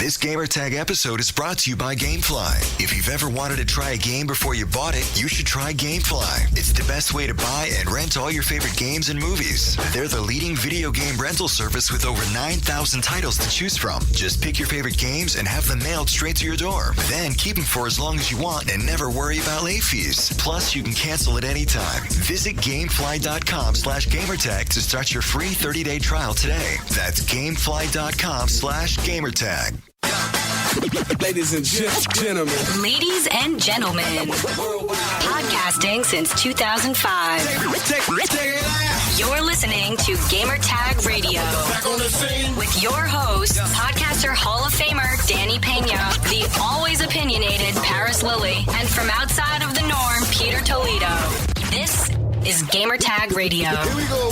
This Gamertag episode is brought to you by GameFly. If you've ever wanted to try a game before you bought it, you should try GameFly. It's the best way to buy and rent all your favorite games and movies. They're the leading video game rental service with over 9,000 titles to choose from. Just pick your favorite games and have them mailed straight to your door. Then keep them for as long as you want and never worry about late fees. Plus, you can cancel at any time. Visit GameFly.com/gamertag to start your free 30-day trial today. That's GameFly.com/gamertag. Ladies and gentlemen. Ladies and gentlemen. Podcasting since 2005. You're listening to Gamertag Radio. With your host, podcaster Hall of Famer Danny Pena, the always opinionated Paris Lilly, and from outside of the norm, Peter Toledo. This is Gamertag Radio. Here we go.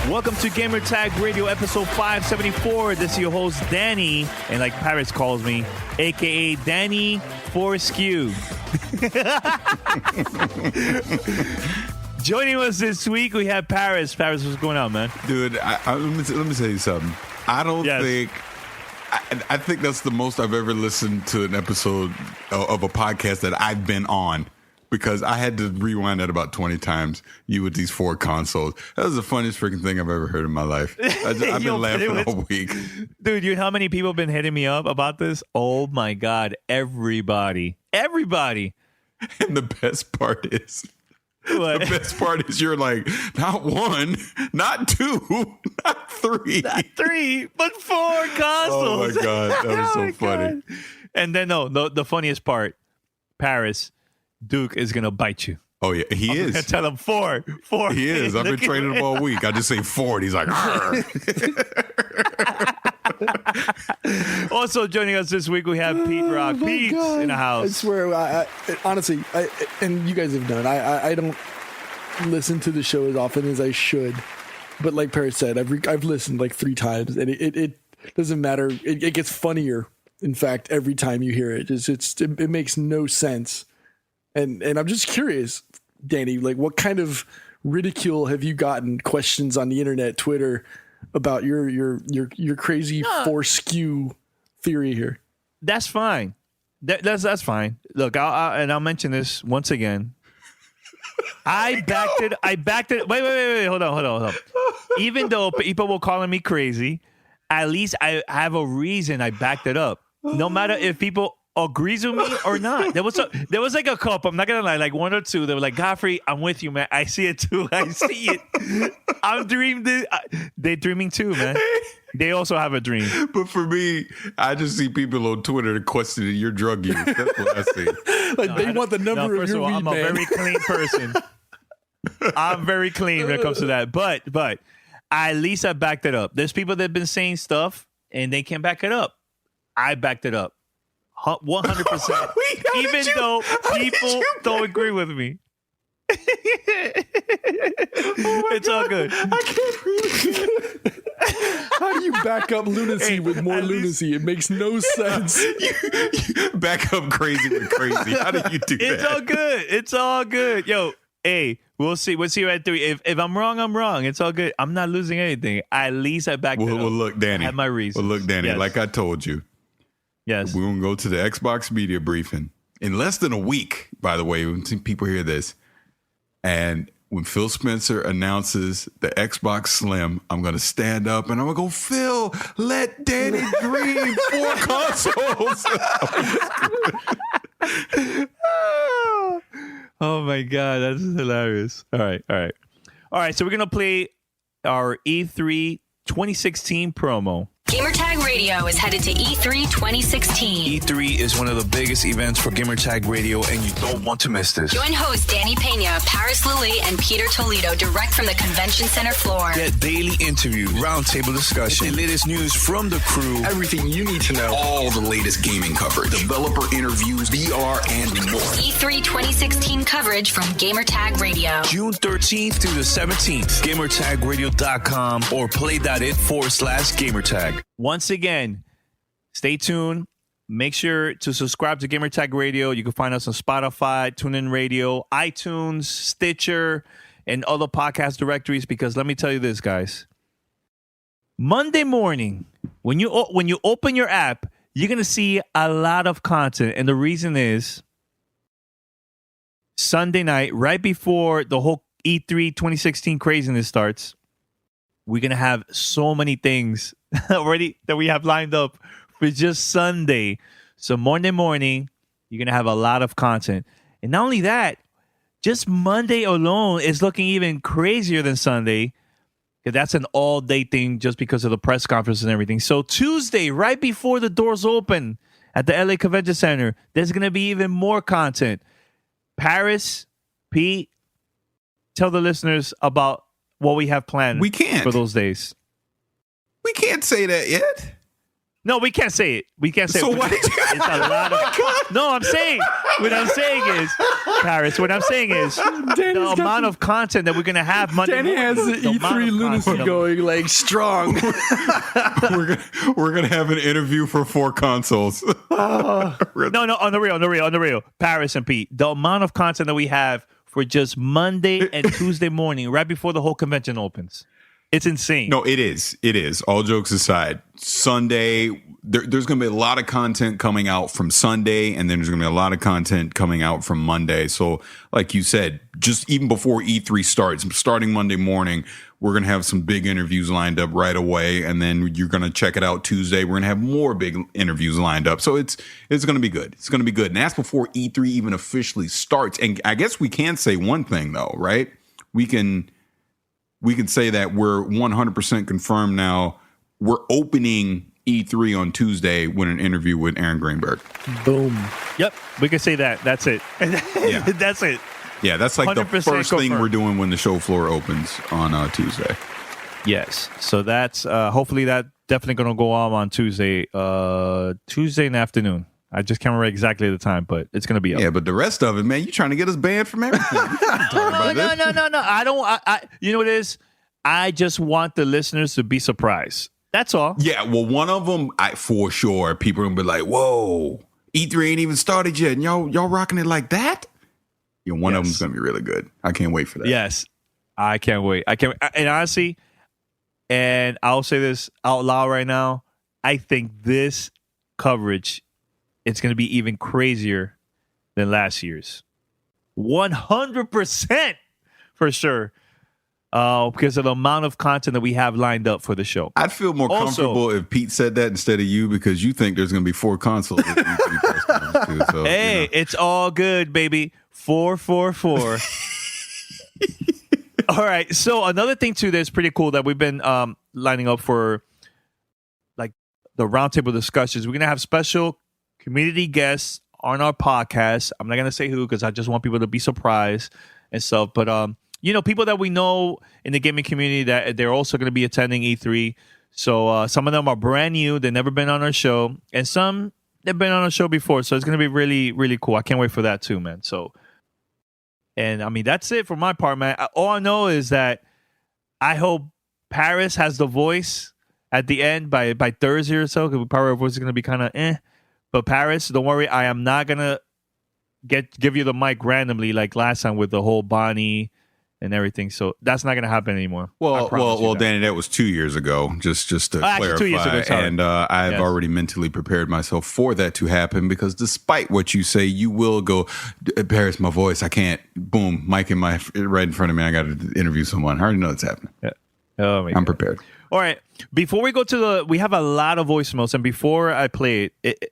Welcome to Gamertag Radio episode 574. This is your host, Danny, and like Paris calls me, a.k.a. Danny Foreskew. Joining us this week, we have Paris. Paris, what's going on, man? Dude, let me tell you something. I don't think... I think that's the most I've ever listened to an episode of a podcast that I've been on. Because I had to rewind that about 20 times, you with these 4 consoles. That was the funniest freaking thing I've ever heard in my life. I've been laughing all week. Dude, you know how many people have been hitting me up about this? Oh, my God. Everybody. And the best part is... What? The best part is you're like, not 1, not 2, not 3. Not 3, but 4 consoles. Oh, my God. That was so funny. God. And then, the funniest part, Paris... Duke is going to bite you. Oh, yeah. He is. I tell him 4. He is. I've been training him all week. I just say 4, and he's like, Also joining us this week, we have Pete Rock. Pete's in the house. I swear, honestly, and you guys have known, I don't listen to the show as often as I should. But like Paris said, I've listened like 3 times, and it doesn't matter. It gets funnier, in fact, every time you hear it. It makes no sense. And I'm just curious, Danny, like what kind of ridicule have you gotten, questions on the internet, Twitter, about your crazy foreskew theory here? That's fine. That's fine. Look, I'll mention this once again. I backed it. Wait. Hold on. Even though people were calling me crazy, at least I have a reason I backed it up. No matter if people agrees with me or not. There was like a couple, I'm not gonna lie, like 1 or 2 they were like, Godfrey, I'm with you, man. I see it too. I see it. I'm dreaming. They're dreaming too, man. They also have a dream. But for me, I just see people on Twitter questioning your drug use. That's what I see. They want the number of your weed, I'm a very clean person. I'm very clean when it comes to that. But at least I backed it up. There's people that have been saying stuff and they can't back it up. I backed it up. 100%. Even though people don't agree with me. It's all good. I can't read it. How do you back up lunacy with more lunacy? It makes no sense. You back up crazy with crazy. How do you do that? It's all good. Yo, hey, we'll see at 3. If I'm wrong, I'm wrong. It's all good. I'm not losing anything. At least I backed it up. Well, look, Danny. I have my reasons. Well, look, Danny, yes. like I told you. Yes. We're going to go to the Xbox media briefing in less than a week, by the way, when people hear this. And when Phil Spencer announces the Xbox Slim, I'm going to stand up and I'm going to go, Phil, let Danny dream 4 consoles. Oh, my God. That's hilarious. All right. So we're going to play our E3 2016 promo. Gamertag Radio is headed to E3 2016. E3 is one of the biggest events for Gamertag Radio, and you don't want to miss this. Join hosts Danny Pena, Paris Lilly, and Peter Toledo direct from the convention center floor. Get daily interviews, roundtable discussion, the latest news from the crew, Everything you need to know. all the latest gaming coverage, developer interviews, VR, and more. E3 2016 coverage from Gamertag Radio. June 13th through the 17th. GamerTagRadio.com or play.it/Gamertag. Once again, stay tuned. Make sure to subscribe to Gamertag Radio. You can find us on Spotify, TuneIn Radio, iTunes, Stitcher. and other podcast directories, because let me tell you this, guys. Monday morning, when you open your app, you're going to see a lot of content. And the reason is Sunday night, right before the whole E3 2016 craziness starts, we're going to have so many things already that we have lined up for just Sunday. So Monday morning, you're going to have a lot of content. And not only that, just Monday alone is looking even crazier than Sunday. That's an all-day thing just because of the press conference and everything. So Tuesday, right before the doors open at the LA Convention Center, there's going to be even more content. Paris, Pete, tell the listeners about what we have planned for those days. We can't say that yet. No, we can't say it. We can't say so it. What did you... It's a lot of... No, I'm saying... What I'm saying is... Paris, what I'm saying is... the amount of content that we're going to have Monday Danny morning, has the E3 lunacy going, like, strong. we're gonna have an interview for 4 consoles. No, on the real. Paris and Pete, the amount of content that we have for just Monday and Tuesday morning, right before the whole convention opens. It's insane. No, it is. It is. All jokes aside, Sunday, there's going to be a lot of content coming out from Sunday, and then there's going to be a lot of content coming out from Monday. So, like you said, just even before E3 starts, starting Monday morning, we're going to have some big interviews lined up right away, and then you're going to check it out Tuesday. We're going to have more big interviews lined up. So it's going to be good. It's going to be good. And that's before E3 even officially starts. And I guess we can say one thing, though, right? We can say that we're 100% confirmed now. We're opening E3 on Tuesday with an interview with Aaron Greenberg. Boom. Yep, we can say that. That's it. Yeah. That's it. Yeah, that's like the first confirmed thing we're doing when the show floor opens on Tuesday. Yes. So that's hopefully that definitely going to go on Tuesday in the afternoon. I just can't remember exactly the time, but it's going to be up. Yeah, but the rest of it, man, you trying to get us banned from everything. No. I don't. You know what it is? I just want the listeners to be surprised. That's all. Yeah, well, one of them, for sure, people are going to be like, whoa, E3 ain't even started yet, and y'all rocking it like that? Yeah, one of them's going to be really good. I can't wait for that. Yes, I can't wait. And honestly, and I'll say this out loud right now, I think this coverage, it's going to be even crazier than last year's. 100% for sure. Because of the amount of content that we have lined up for the show. I'd feel more comfortable if Pete said that instead of you, because you think there's going to be 4 consoles. So, hey, it's all good, baby. 444. All right. So another thing too that's pretty cool that we've been lining up for, like the roundtable discussions. We're gonna have special community guests on our podcast. I'm not gonna say who because I just want people to be surprised and stuff. But people that we know in the gaming community that they're also going to be attending E3. So some of them are brand new. They've never been on our show. And some, they've been on our show before. So it's going to be really, really cool. I can't wait for that too, man. So, and I mean, that's it for my part, man. All I know is that I hope Paris has the voice at the end by Thursday or so. Because probably our voice is going to be kind of But Paris, don't worry. I am not going to give you the mic randomly like last time with the whole Bonnie and everything. So that's not going to happen anymore. Well, Danny, that was 2 years ago. Just to clarify. 2 years ago, sorry. And I've already mentally prepared myself for that to happen because despite what you say, you will go, Paris, my voice, I can't. Boom, mic right in front of me. I got to interview someone. I already know it's happening. Yeah. Oh, I'm prepared. All right. Before we go to we have a lot of voicemails, and before I play it,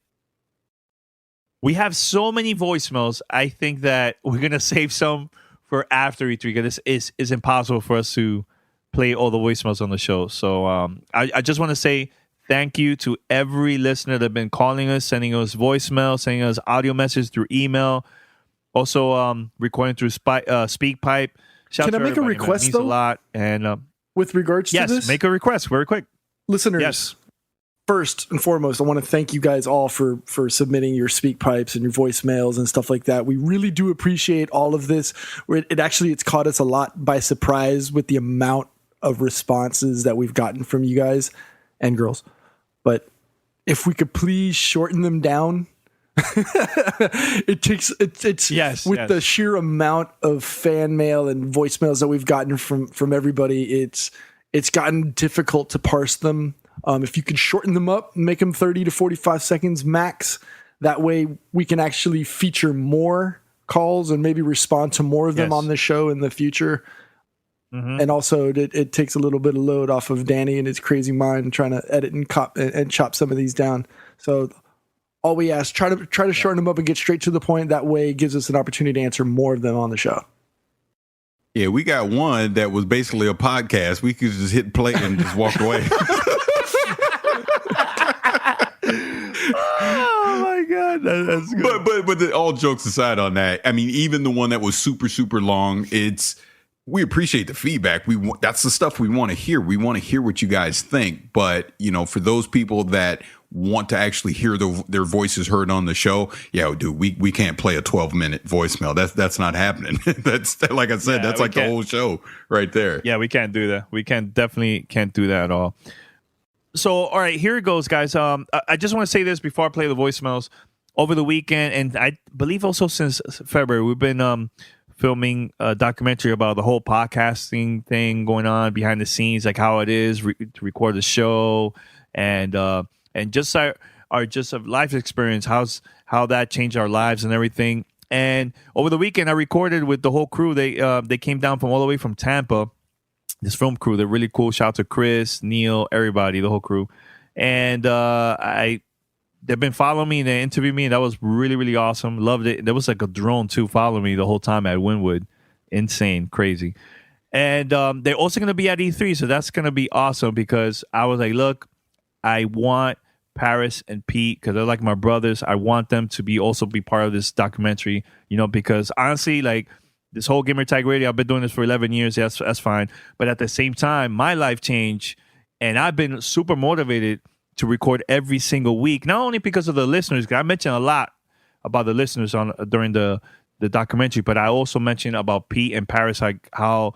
we have so many voicemails. I think that we're gonna save some for after E3 because this is impossible for us to play all the voicemails on the show. So I just want to say thank you to every listener that have been calling us, sending us voicemail, sending us audio messages through email, also recording through SpeakPipe. Can I make a request, though? A lot. And with regards to this? Yes, make a request very quick. Listeners, yes. First and foremost, I want to thank you guys all for submitting your speak pipes and your voicemails and stuff like that. We really do appreciate all of this. It's caught us a lot by surprise with the amount of responses that we've gotten from you guys and girls. But if we could please shorten them down, It takes it's the sheer amount of fan mail and voicemails that we've gotten from everybody. It's gotten difficult to parse them. If you could shorten them up, make them 30 to 45 seconds max, that way we can actually feature more calls and maybe respond to more of them on the show in the future. Mm-hmm. And also it takes a little bit of load off of Danny and his crazy mind trying to edit and chop some of these down. So all we ask, try to shorten them up and get straight to the point. That way it gives us an opportunity to answer more of them on the show. Yeah, we got one that was basically a podcast. We could just hit play and just walk away. Oh my God, that's good. But all jokes aside on that, I mean, even the one that was super, super long, we appreciate the feedback. That's the stuff we want to hear. We want to hear what you guys think. But, for those people that want to actually hear their voices heard on the show, dude, we can't play a 12-minute voicemail. That's not happening. That's, like I said, that's like the whole show right there. Yeah, we can't do that. We definitely can't do that at all. So, all right, here it goes, guys. I just want to say this before I play the voicemails. Over the weekend, and I believe also since February, we've been filming a documentary about the whole podcasting thing going on behind the scenes, like how it is to record the show, and just our life experience, how that changed our lives and everything. And over the weekend, I recorded with the whole crew. They came down from all the way from Tampa. This film crew, they're really cool. Shout out to Chris, Neil, everybody, the whole crew. And they've been following me and they interviewed me, and that was really, really awesome. Loved it. There was like a drone too following me the whole time at Wynwood. Insane, crazy. And they're also going to be at E3, so that's going to be awesome because I was like, look, I want Paris and Pete, because they're like my brothers. I want them to also be part of this documentary, because honestly, like, this whole Gamer Tag Radio, I've been doing this for 11 years. That's fine. But at the same time, my life changed, and I've been super motivated to record every single week, not only because of the listeners, because I mentioned a lot about the listeners during the documentary, but I also mentioned about Pete and Paris, like how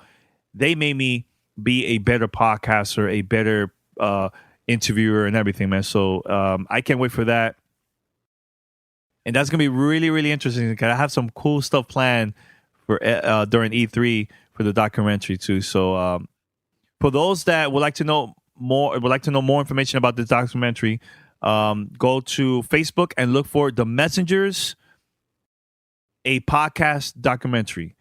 they made me be a better podcaster, a better interviewer and everything, man. So I can't wait for that. And that's going to be really, really interesting because I have some cool stuff planned for during E3 for the documentary too. So for those that would like to know more information about this documentary, go to Facebook and look for The Messengers, a podcast documentary,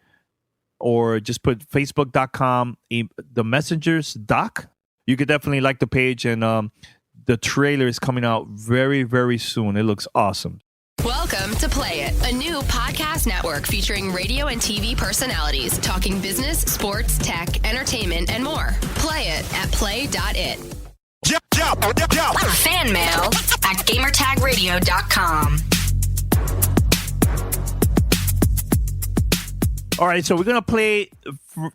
or just put facebook.com The Messengers doc. You could definitely like the page, and the trailer is coming out very, very soon. It looks awesome. Welcome to Play It, a new podcast network featuring radio and TV personalities talking business, sports, tech, entertainment, and more. Play it at play.it. Fan mail at gamertagradio.com. All right, so we're going to play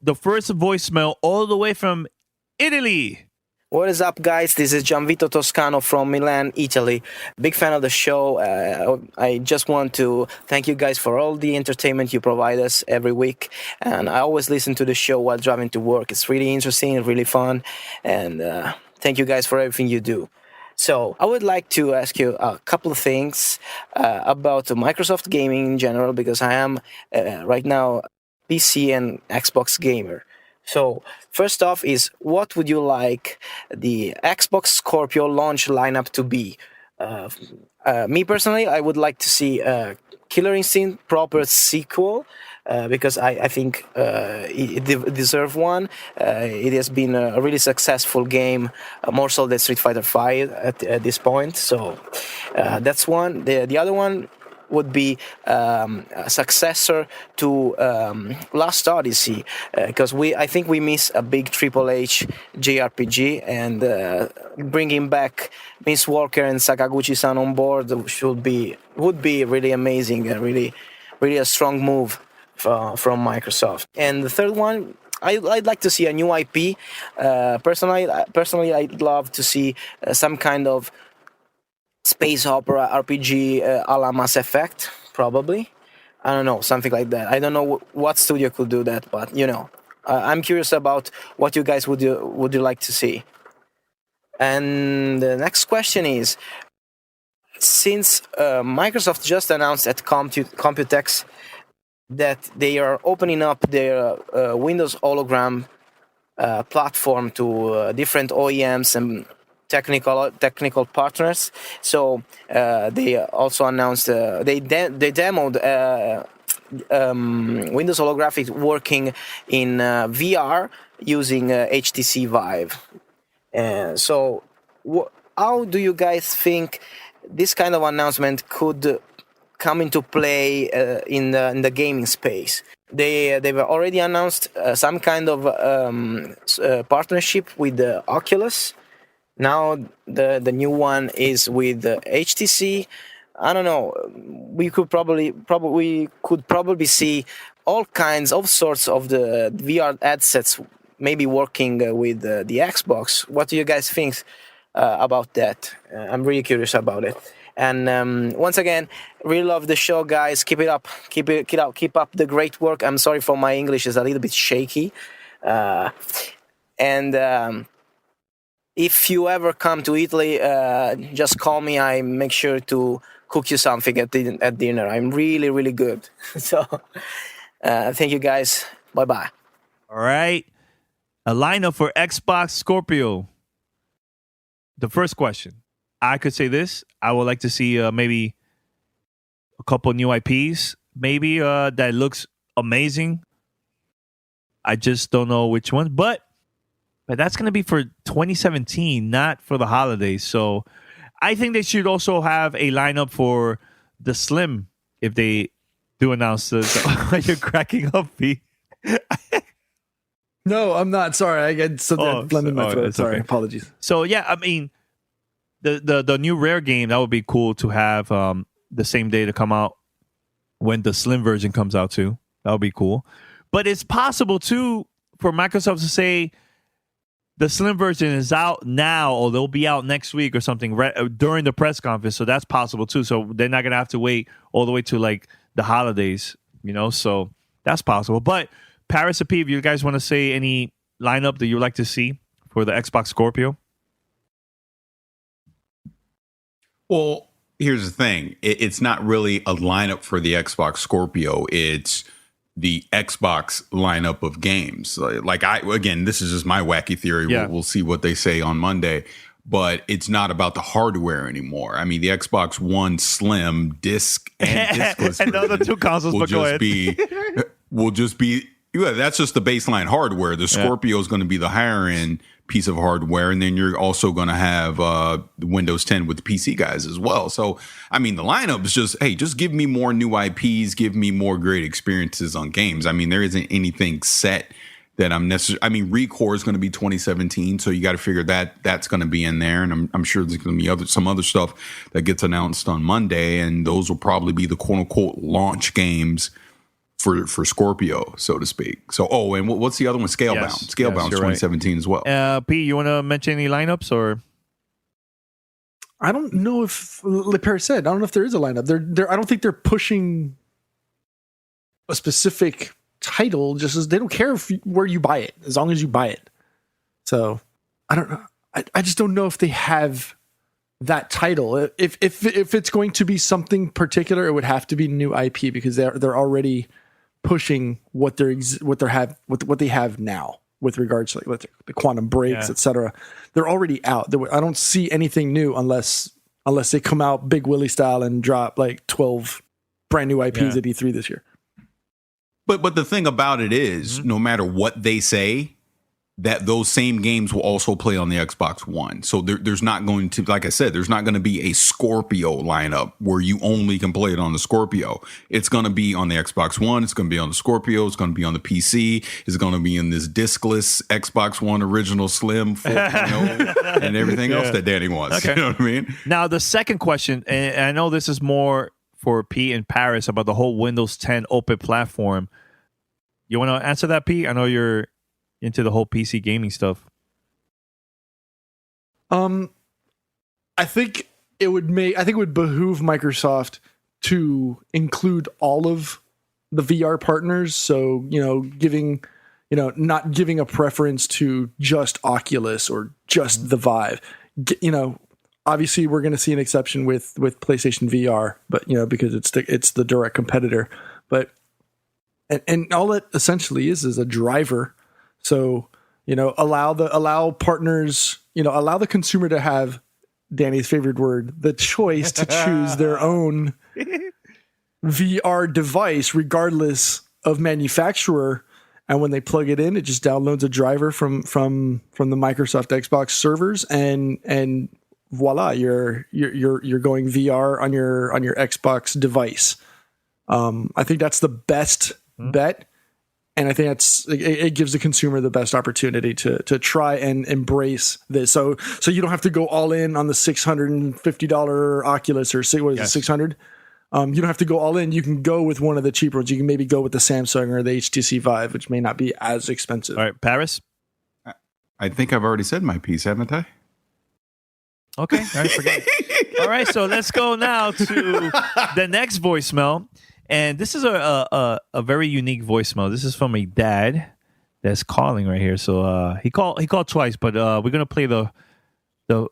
the first voicemail all the way from Italy. What is up, guys? This is Gianvito Toscano from Milan, Italy. Big fan of the show. I just want to thank you guys for all the entertainment you provide us every week. And I always listen to the show while driving to work. It's really interesting and really fun. And thank you guys for everything you do. So I would like to ask you a couple of things about Microsoft gaming in general, because I am right now PC and Xbox gamer. So first off is, what would you like the Xbox Scorpio launch lineup to be? Me personally, I would like to see a Killer Instinct proper sequel, because I think it deserves one. It has been a really successful game, more so than Street Fighter V at this point. So that's one. The other one would be a successor to Lost Odyssey, because I think we miss a big Triple H JRPG, and bringing back Miss Walker and Sakaguchi-san on board would be really amazing and really a strong move from Microsoft. And the third one, I'd like to see a new IP. Personally, I'd love to see some kind of space opera RPG a la Mass Effect, probably. I don't know, something like that. I don't know what studio could do that, but I'm curious about what you guys would you like to see. And the next question is, since Microsoft just announced at Computex that they are opening up their Windows hologram platform to different OEMs and technical partners. So they also announced they demoed Windows holographic working in VR using HTC Vive. So how do you guys think this kind of announcement could come into play in the gaming space? They've already announced some kind of partnership with Oculus. Now the new one is with HTC. I don't know. We could probably see all sorts of the VR headsets maybe working with the Xbox. What do you guys think about that? I'm really curious about it. And once again, really love the show, guys. Keep it up. Keep up the great work. I'm sorry for my English is a little bit shaky. If you ever come to Italy, just call me. I make sure to cook you something at dinner. I'm really, really good. So thank you, guys. Bye-bye. All right. A lineup for Xbox Scorpio. The first question. I could say this. I would like to see maybe a couple new IPs. Maybe that looks amazing. I just don't know which ones. But that's going to be for 2017, not for the holidays. So I think they should also have a lineup for the Slim if they do announce this. You're cracking up, Pete. No, I'm not. Sorry. I got something blended in my throat. Sorry. Okay. Apologies. So, yeah, I mean, the new Rare game, that would be cool to have the same day to come out when the Slim version comes out, too. That would be cool. But it's possible, too, for Microsoft to say, the Slim version is out now, or they'll be out next week or something during the press conference. So that's possible too. So they're not gonna have to wait all the way to like the holidays, So that's possible. But Paris or Pete, if you guys want to say any lineup that you'd like to see for the Xbox Scorpio? Well, here's the thing: it's not really a lineup for the Xbox Scorpio. It's the Xbox lineup of games. Again, this is just my wacky theory. Yeah. We'll see what they say on Monday, but it's not about the hardware anymore. I mean, the Xbox One Slim disc and discless and the other two consoles will just be that's just the baseline hardware. The Scorpio is going to be the higher end piece of hardware, and then you're also going to have Windows 10 with the PC guys as well. So, I mean, the lineup is just give me more new IPs, give me more great experiences on games. I mean, there isn't anything set that I'm necessarily. I mean, ReCore is going to be 2017, so you got to figure that's going to be in there, and I'm sure there's going to be some other stuff that gets announced on Monday, and those will probably be the quote unquote launch games for Scorpio, so to speak. So, and what's the other one? Scalebound. Scalebound 2017 as well. Pete, you want to mention any lineups or? I don't know if, like Paris said, I don't know if there is a lineup. I don't think they're pushing a specific title. Just as they don't care where you buy it, as long as you buy it. So I don't know. I just don't know if they have that title. If it's going to be something particular, it would have to be new IP because they're already pushing what they have now with regards to like the Quantum Breaks, etc. They're already out. I don't see anything new unless they come out Big Willie style and drop like 12 brand new IPs at E3 this year. But the thing about it is, no matter what they say, that those same games will also play on the Xbox One. So there's not going to, like I said, there's not going to be a Scorpio lineup where you only can play it on the Scorpio. It's going to be on the Xbox One. It's going to be on the Scorpio. It's going to be on the PC. It's going to be in this discless Xbox One original Slim 4.0 and everything else that Danny wants. Okay. You know what I mean? Now, the second question, and I know this is more for Pete and Paris about the whole Windows 10 open platform. You want to answer that, Pete? I know you're into the whole PC gaming stuff. I think it would behoove Microsoft to include all of the VR partners. So, not giving a preference to just Oculus or just the Vive. obviously we're going to see an exception with PlayStation VR, but because it's the direct competitor. But and all it essentially is a driver. So allow partners, allow the consumer to have, Danny's favorite word, the choice to choose their own VR device, regardless of manufacturer. And when they plug it in, it just downloads a driver from the Microsoft Xbox servers, and voila, you're going VR on your Xbox device. I think that's the best bet, and I think it gives the consumer the best opportunity to try and embrace this. So you don't have to go all in on the $650 Oculus, or say, what is it, 600? You don't have to go all in. You can go with one of the cheaper ones. You can maybe go with the Samsung or the HTC Vive, which may not be as expensive. All right, Paris? I think I've already said my piece, haven't I? Okay, all right, forget it. All right, so let's go now to the next voicemail. And this is a very unique voicemail. This is from a dad that's calling right here. So he called twice, but we're going to play the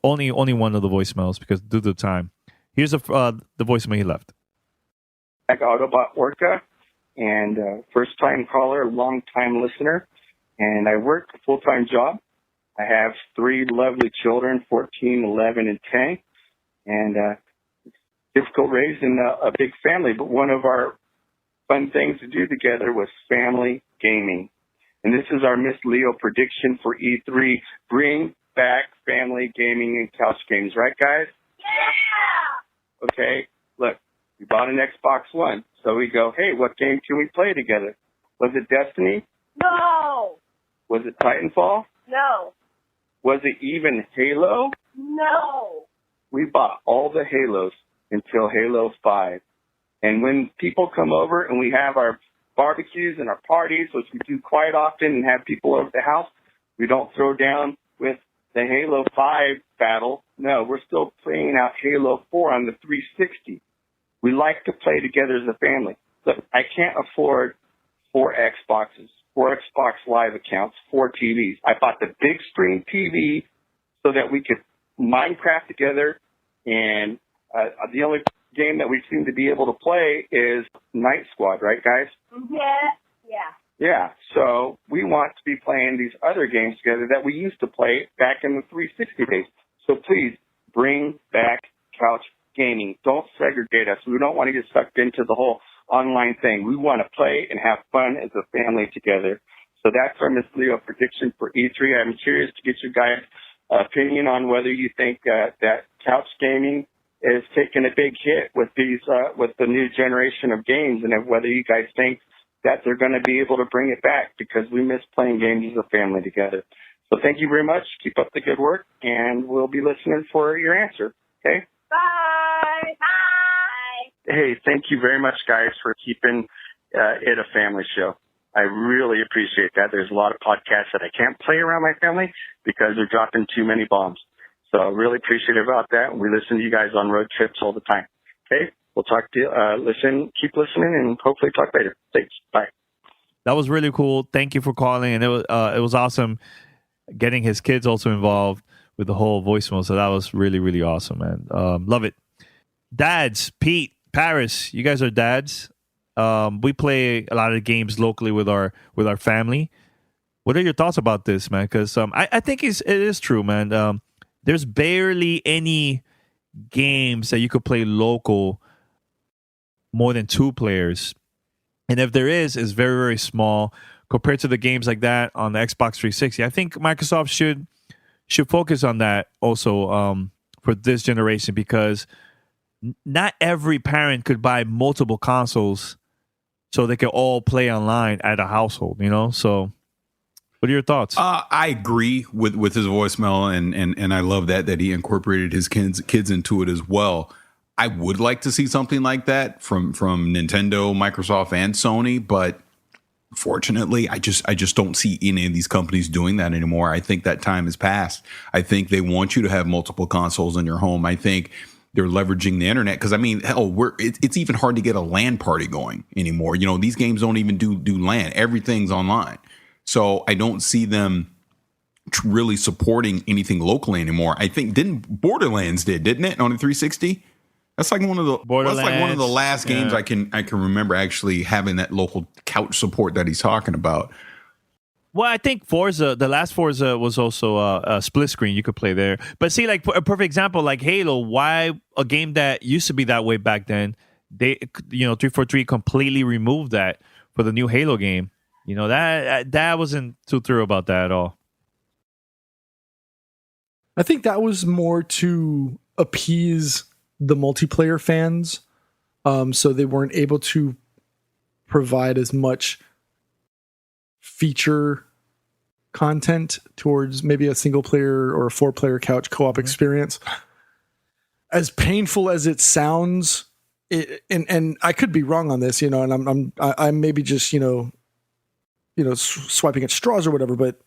only one of the voicemails because due to the time. Here's the voicemail he left. Autobot Orca, and first-time caller, long-time listener, and I work a full-time job. I have 3 lovely children, 14, 11, and 10, and it's difficult raising a big family, but one of our fun things to do together was family gaming. And this is our Miss Leo prediction for E3. Bring back family gaming and couch games, right, guys? Yeah! Okay, look. We bought an Xbox One, so we go, hey, what game can we play together? Was it Destiny? No. Was it Titanfall? No. Was it even Halo? No. We bought all the Halos until Halo 5. And when people come over and we have our barbecues and our parties, which we do quite often and have people over the house, we don't throw down with the Halo 5 battle. No, we're still playing out Halo 4 on the 360. We like to play together as a family. Look, I can't afford 4 Xboxes, 4 Xbox Live accounts, 4 TVs. I bought the big screen TV so that we could Minecraft together, and the only game that we seem to be able to play is Night Squad, right, guys? Yeah. Yeah, so we want to be playing these other games together that we used to play back in the 360 days. So please bring back couch gaming. Don't segregate us. We don't want to get sucked into the whole online thing. We want to play and have fun as a family together. So that's our Miss Leo prediction for E3. I'm curious to get your guys' opinion on whether you think that couch gaming is taking a big hit with these with the new generation of games, and whether you guys think that they're going to be able to bring it back, because we miss playing games as a family together. So thank you very much. Keep up the good work, and we'll be listening for your answer. Okay? Bye. Bye. Hey, thank you very much, guys, for keeping it a family show. I really appreciate that. There's a lot of podcasts that I can't play around my family because they're dropping too many bombs. So really appreciative about that. We listen to you guys on road trips all the time. Okay? We'll talk to you. Keep listening, and hopefully talk later. Thanks. Bye. That was really cool. Thank you for calling, and it was awesome getting his kids also involved with the whole voicemail. So that was really, really awesome, man. Love it. Dads, Pete, Paris, you guys are dads. We play a lot of games locally with our family. What are your thoughts about this, man? Because I think it is true, man. There's barely any games that you could play local more than 2 players. And if there is, it's very, very small compared to the games like that on the Xbox 360. I think Microsoft should focus on that also for this generation, because not every parent could buy multiple consoles so they can all play online at a household, you know? So what are your thoughts? I agree with his voicemail, and I love that he incorporated his kids into it as well. I would like to see something like that from Nintendo, Microsoft, and Sony, but fortunately, I just don't see any of these companies doing that anymore. I think that time has passed. I think they want you to have multiple consoles in your home. I think they're leveraging the internet, because I mean, hell, it's even hard to get a LAN party going anymore. You know, these games don't even do LAN. Everything's online. So I don't see them really supporting anything locally anymore. I think Borderlands didn't it, on the 360? That's like one of the last games I can remember actually having that local couch support that he's talking about. Well, I think Forza, the last Forza was also a split screen. You could play there. But see, like a perfect example, like Halo, why a game that used to be that way back then, 343 completely removed that for the new Halo game. That wasn't too thrilled about that at all. I think that was more to appease the multiplayer fans, so they weren't able to provide as much feature content towards maybe a single player or a 4-player couch co-op experience. As painful as it sounds, and I could be wrong on this, and I'm maybe just swiping at straws or whatever, but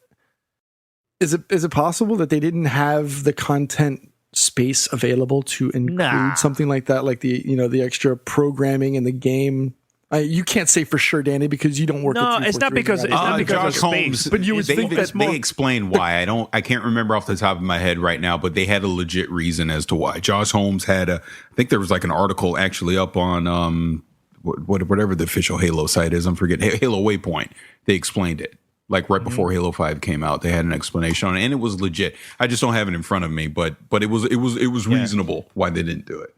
is it possible that they didn't have the content space available to include something like that, like the extra programming in the game? You can't say for sure, Danny, because you don't work. No, at it's not because of space. But you would think that they explain why. I can't remember off the top of my head right now, but they had a legit reason as to why. Josh Holmes had I think there was like an article actually up on whatever the official Halo site is. I'm forgetting, Halo Waypoint. They explained it like right before Halo 5 came out. They had an explanation on it, and it was legit. I just don't have it in front of me, but it was reasonable why they didn't do it.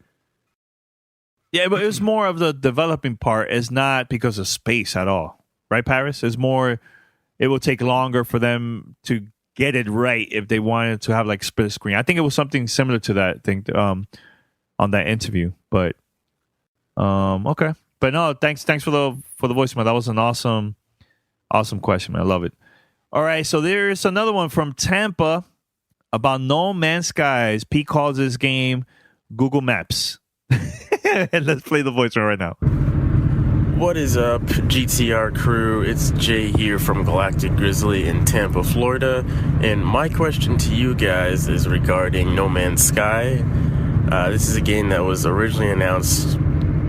Yeah, but it was more of the developing part. It's not because of space at all. Right, Paris? It's more, it will take longer for them to get it right if they wanted to have like split screen. I think it was something similar to that thing on that interview. But okay. But no, thanks for the voicemail. That was an awesome question, man. I love it. All right, so there's another one from Tampa about No Man's Skies. Pete calls this game Google Maps. And let's play the voicemail right now. What is up, GTR crew? It's Jay here from Galactic Grizzly in Tampa, Florida. And my question to you guys is regarding No Man's Sky. This is a game that was originally announced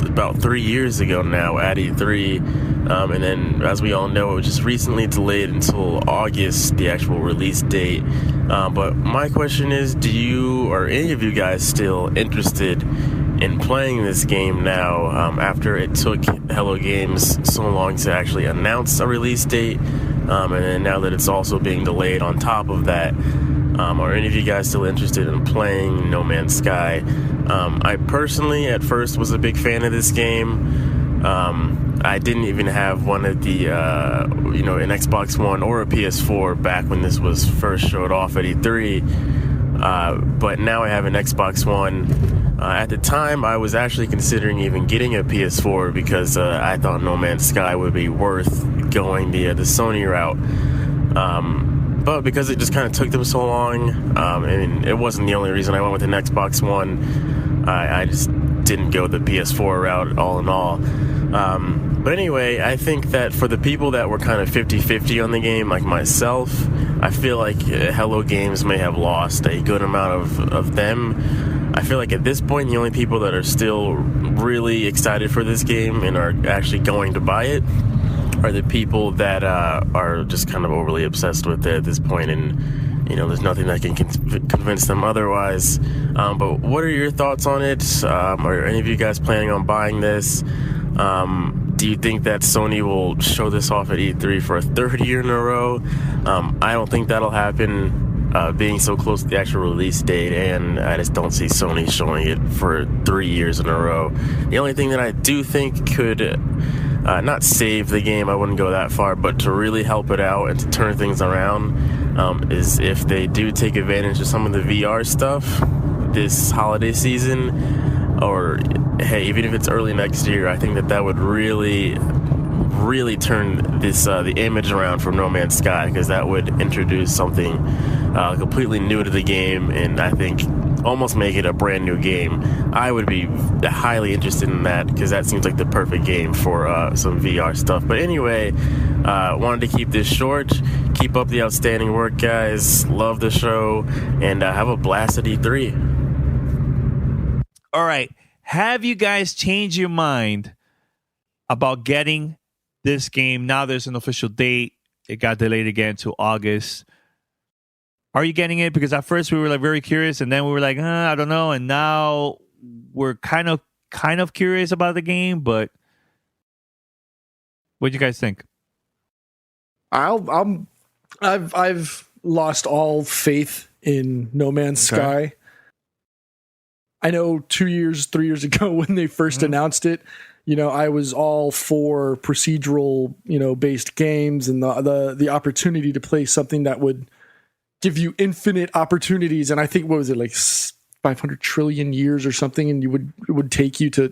about 3 years ago now at E3. And then, as we all know, it was just recently delayed until August, the actual release date. But my question is, do you or any of you guys still interested in playing this game now, after it took Hello Games so long to actually announce a release date, and then now that it's also being delayed on top of that? Are any of you guys still interested in playing No Man's Sky? I personally, at first, was a big fan of this game. I didn't even have one of the, an Xbox One or a PS4 back when this was first showed off at E3. But now I have an Xbox One. At the time, I was actually considering even getting a PS4 because I thought No Man's Sky would be worth going the Sony route. But because it just kind of took them so long, and it wasn't the only reason I went with an Xbox One, I just didn't go the PS4 route all in all. But anyway, I think that for the people that were kind of 50-50 on the game, like myself, I feel like Hello Games may have lost a good amount of them. I feel like at this point, the only people that are still really excited for this game and are actually going to buy it are the people that are just kind of overly obsessed with it at this point, and there's nothing that can convince them otherwise. But what are your thoughts on it? Are any of you guys planning on buying this? Do you think that Sony will show this off at E3 for a third year in a row? I don't think that'll happen, being so close to the actual release date, and I just don't see Sony showing it for 3 years in a row. The only thing that I do think could not save the game, I wouldn't go that far, but to really help it out and to turn things around, is if they do take advantage of some of the VR stuff this holiday season, or hey, even if it's early next year, I think that would really turn this the image around for No Man's Sky, because that would introduce something completely new to the game, and I think almost make it a brand new game. I would be highly interested in that, because that seems like the perfect game for some VR stuff. But anyway, wanted to keep this short. Keep up the outstanding work, guys. Love the show, and have a blast at E3. All right. Have you guys changed your mind about getting this game? Now there's an official date. It got delayed again to August. Are you getting it? Because at first we were like very curious, and then we were like, I don't know, and now we're kind of curious about the game. But what do you guys think? I've lost all faith in No Man's Sky. I know 3 years ago when they first announced it, I was all for procedural, based games and the opportunity to play something that would give you infinite opportunities. And I think, what was it, like 500 trillion years or something? And it would take you to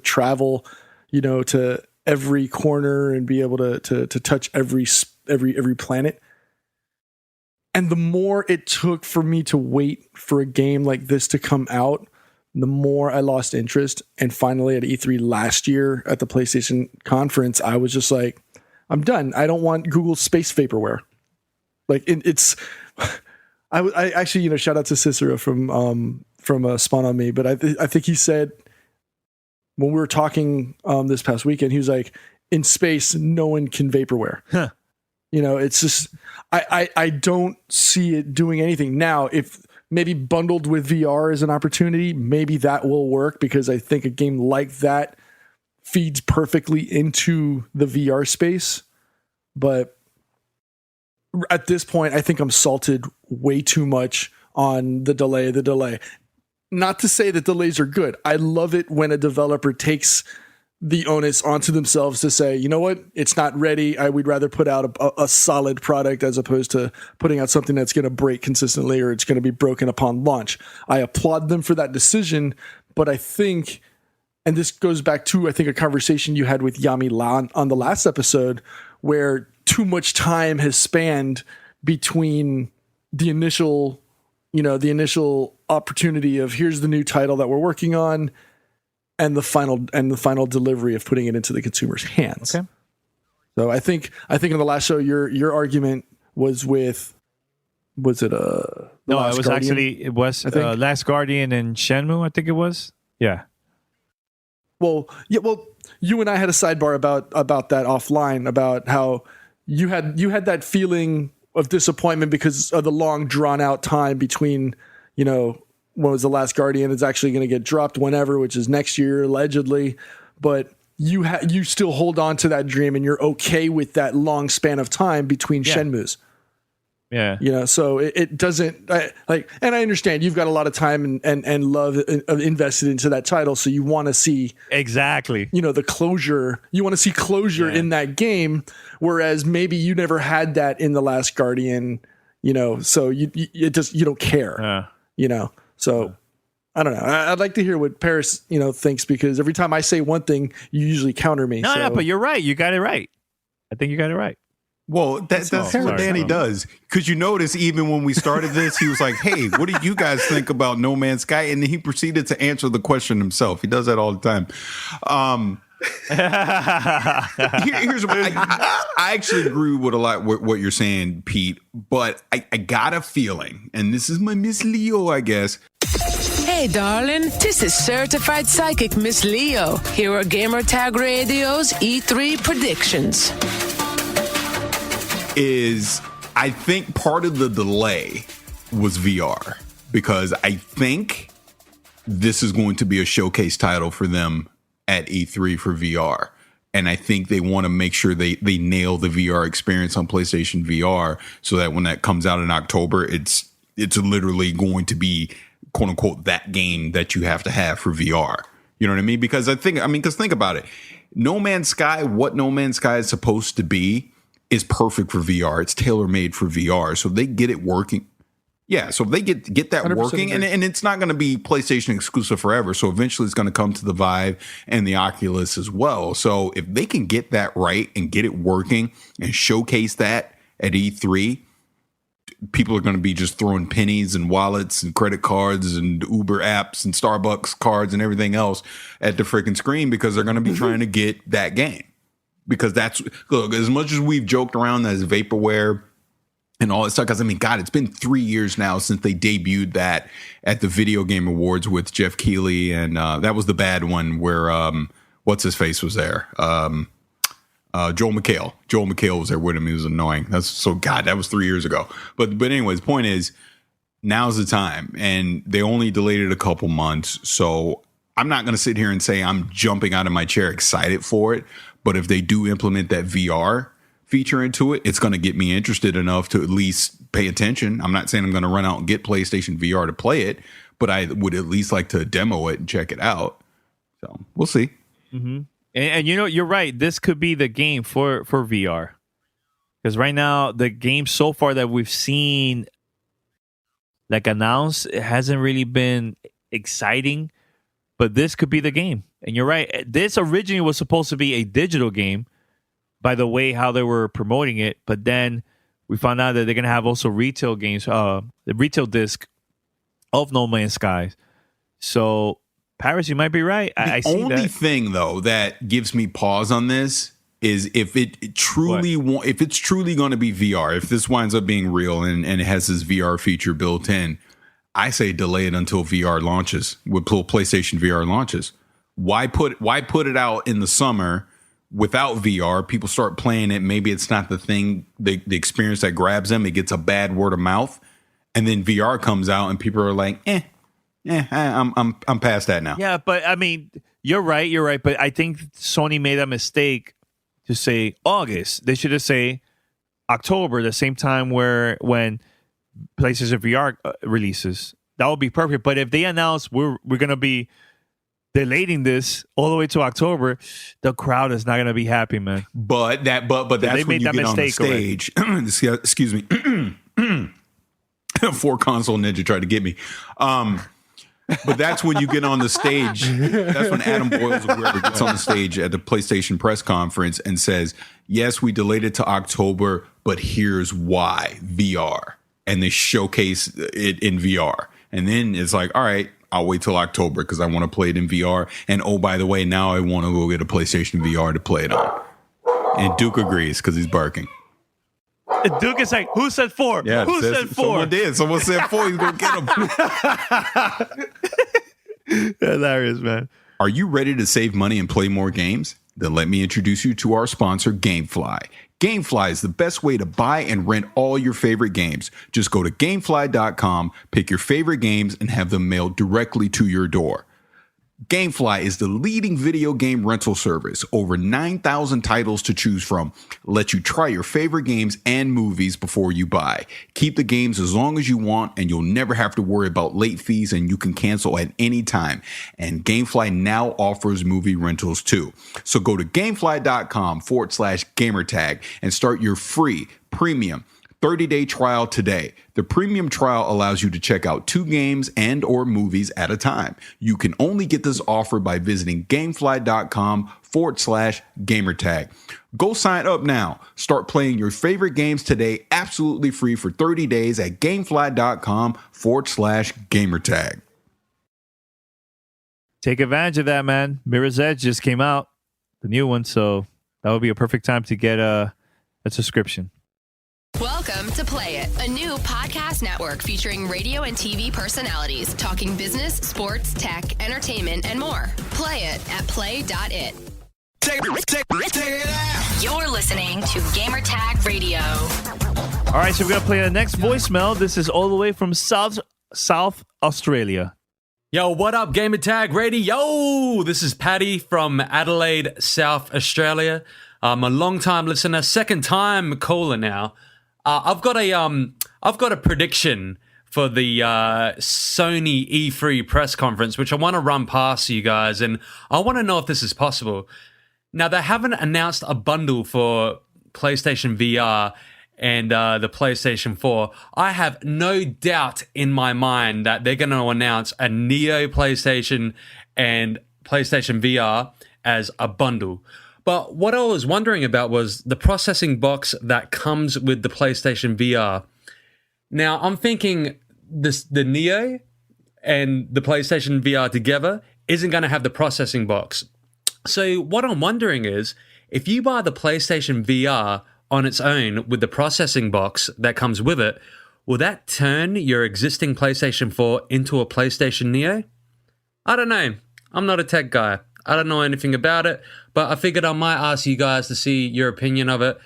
travel, to every corner and be able to touch every planet. And the more it took for me to wait for a game like this to come out, the more I lost interest. And finally at E3 last year at the PlayStation conference, I was just like, I'm done. I don't want Google space vaporware. Like it's, I actually, shout out to Cicero from Spawn on Me, but I think he said when we were talking this past weekend, he was like, in space, no one can vaporware. Huh. It's just, I don't see it doing anything. Now, if maybe bundled with VR is an opportunity, maybe that will work, because I think a game like that feeds perfectly into the VR space. But at this point, I think I'm salted way too much on the delay. Not to say that delays are good. I love it when a developer takes the onus onto themselves to say, you know what, it's not ready. We'd rather put out a solid product as opposed to putting out something that's going to break consistently or it's going to be broken upon launch. I applaud them for that decision, but I think, and this goes back to, I think, a conversation you had with Yami Lan on the last episode, where too much time has spanned between the initial opportunity of here's the new title that we're working on and the final delivery of putting it into the consumer's hands. Okay. So I think in the last show, your argument was with, was it no, it was Guardian? It was Last Guardian and Shenmue, I think it was. Yeah. Well, you and I had a sidebar about that offline, about how you had that feeling of disappointment because of the long drawn out time between, when was The Last Guardian is actually going to get dropped whenever, which is next year allegedly, but you still hold on to that dream and you're okay with that long span of time between Shenmues. Yeah. So it doesn't and I understand you've got a lot of time and love invested into that title. So you want to see exactly, the closure, you want to see closure in that game. Whereas maybe you never had that in The Last Guardian, so you don't care, so I don't know. I'd like to hear what Paris, thinks, because every time I say one thing, you usually counter me. No, but you're right. You got it right. I think you got it right. Well, that's what Danny does. Because you notice, even when we started this, he was like, hey, what do you guys think about No Man's Sky? And then he proceeded to answer the question himself. He does that all the time. Here's what I actually agree with a lot what you're saying, Pete, but I got a feeling, and this is my Miss Leo, I guess. Hey, darling, this is Certified Psychic Miss Leo. Here are Gamertag Radio's E3 predictions. I think part of the delay was VR, because I think this is going to be a showcase title for them at E3 for VR. And I think they want to make sure they nail the VR experience on PlayStation VR, so that when that comes out in October, it's literally going to be, quote unquote, that game that you have to have for VR. You know what I mean? Because think about it. No Man's Sky, what No Man's Sky is supposed to be, is perfect for VR. It's tailor-made for VR. So they get it working. Yeah, so if they get that working, and it's not going to be PlayStation exclusive forever. So eventually it's going to come to the Vive and the Oculus as well. So if they can get that right and get it working and showcase that at E3, people are going to be just throwing pennies and wallets and credit cards and Uber apps and Starbucks cards and everything else at the freaking screen, because they're going to be trying to get that game. Because look, as much as we've joked around as vaporware and all that stuff, because God, it's been 3 years now since they debuted that at the Video Game Awards with Jeff Keighley, and that was the bad one where what's his face was there. Joel McHale. Joel McHale was there with him. He was annoying. That was 3 years ago. But anyways, the point is, now's the time. And they only delayed it a couple months. So I'm not going to sit here and say I'm jumping out of my chair excited for it. But if they do implement that VR feature into it, it's going to get me interested enough to at least pay attention. I'm not saying I'm going to run out and get PlayStation VR to play it, but I would at least like to demo it and check it out. So we'll see. Mm-hmm. And you're right. This could be the game for VR. Because right now, the game so far that we've seen announced, it hasn't really been exciting. But this could be the game. And you're right. This originally was supposed to be a digital game by the way how they were promoting it. But then we found out that they're going to have also retail games, the retail disc of No Man's Skies. So... Paris, you might be right. I see that. The only thing, though, that gives me pause on this is if it's truly going to be VR, if this winds up being real and it has this VR feature built in, I say delay it until VR launches, until PlayStation VR launches. Why put it out in the summer without VR? People start playing it. Maybe it's not the thing, the experience that grabs them. It gets a bad word of mouth. And then VR comes out and people are like, I'm past that now. Yeah, but I mean, you're right. But I think Sony made a mistake to say August. They should have say October, the same time when PlayStation VR releases. That would be perfect. But if they announce we're gonna be delaying this all the way to October, the crowd is not gonna be happy, man. But that's they when you get on the stage. Excuse me. 4 Console Ninja tried to get me. But that's when you get on the stage. That's when Adam Boyles or whoever gets on the stage at the PlayStation press conference and says, yes, we delayed it to October, but here's why, VR. And they showcase it in VR. And then it's like, all right, I'll wait till October because I want to play it in VR. And oh, by the way, now I want to go get a PlayStation VR to play it on. And Duke agrees because he's barking. Duke is like, who said 4? Yeah, who said 4? Someone did. Someone said 4. He's going to get him. Hilarious, man. Are you ready to save money and play more games? Then let me introduce you to our sponsor, GameFly. GameFly is the best way to buy and rent all your favorite games. Just go to GameFly.com, pick your favorite games, and have them mailed directly to your door. GameFly is the leading video game rental service. Over 9,000 titles to choose from. Let you try your favorite games and movies before you buy. Keep the games as long as you want, and you'll never have to worry about late fees, and you can cancel at any time. And GameFly now offers movie rentals too. So go to GameFly.com/gamertag and start your free premium 30-day trial today. The premium trial allows you to check out 2 games and or movies at a time. You can only get this offer by visiting gamefly.com/gamertag. Go sign up now. Start playing your favorite games today absolutely free for 30 days at gamefly.com/gamertag. Take advantage of that, man. Mirror's Edge just came out, the new one, so that would be a perfect time to get a subscription. Welcome to Play It, a new podcast network featuring radio and TV personalities talking business, sports, tech, entertainment, and more. Play it at play.it. You're listening to Gamertag Radio. All right, so we're going to play the next voicemail. This is all the way from South Australia. Yo, what up, Gamertag Radio? This is Paddy from Adelaide, South Australia. I'm a long-time listener, second-time caller now. I've got a prediction for the Sony E3 press conference, which I want to run past you guys, and I want to know if this is possible. Now, they haven't announced a bundle for PlayStation VR and the PlayStation 4. I have no doubt in my mind that they're going to announce a Neo PlayStation and PlayStation VR as a bundle. But what I was wondering about was the processing box that comes with the PlayStation VR. Now, I'm thinking the Neo and the PlayStation VR together isn't going to have the processing box. So what I'm wondering is, if you buy the PlayStation VR on its own with the processing box that comes with it, will that turn your existing PlayStation 4 into a PlayStation Neo? I don't know. I'm not a tech guy. I don't know anything about it, but I figured I might ask you guys to see your opinion of it.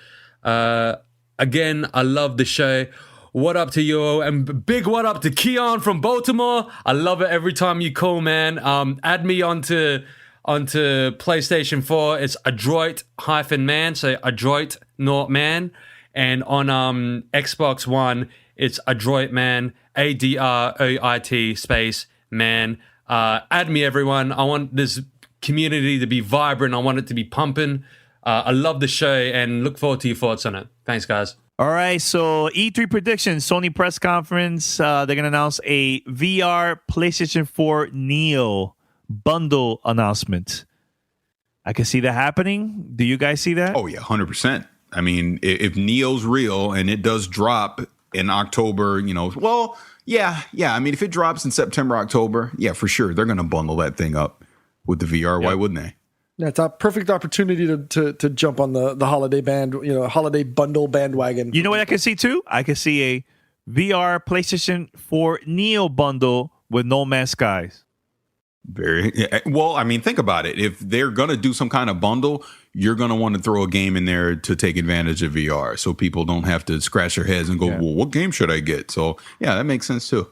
Again, I love the show. What up to you? And big what up to Keon from Baltimore. I love it every time you call, man. Add me onto PlayStation 4. It's Adroit-Man, so Adroit not man. And on Xbox One, it's Adroit-Man, ADROIT space man. Add me, everyone. I want this community to be vibrant. I want it to be pumping. I love the show and look forward to your thoughts on it. Thanks, guys. All right, so E3 predictions, Sony press conference. They're going to announce a VR PlayStation 4 Neo bundle announcement. I can see that happening. Do you guys see that? Oh, yeah, 100%. I mean, if Neo's real and it does drop in October, yeah. I mean, if it drops in September, October, yeah, for sure. They're going to bundle that thing up with the VR. Why wouldn't they? Yeah, it's a perfect opportunity to jump on the holiday holiday bundle bandwagon. You know what I can see too? I can see a VR PlayStation 4 Neo bundle with No Man's Skies. Well, I mean, think about it. If they're going to do some kind of bundle, you're going to want to throw a game in there to take advantage of VR so people don't have to scratch their heads and go, well, what game should I get? So, yeah, that makes sense too.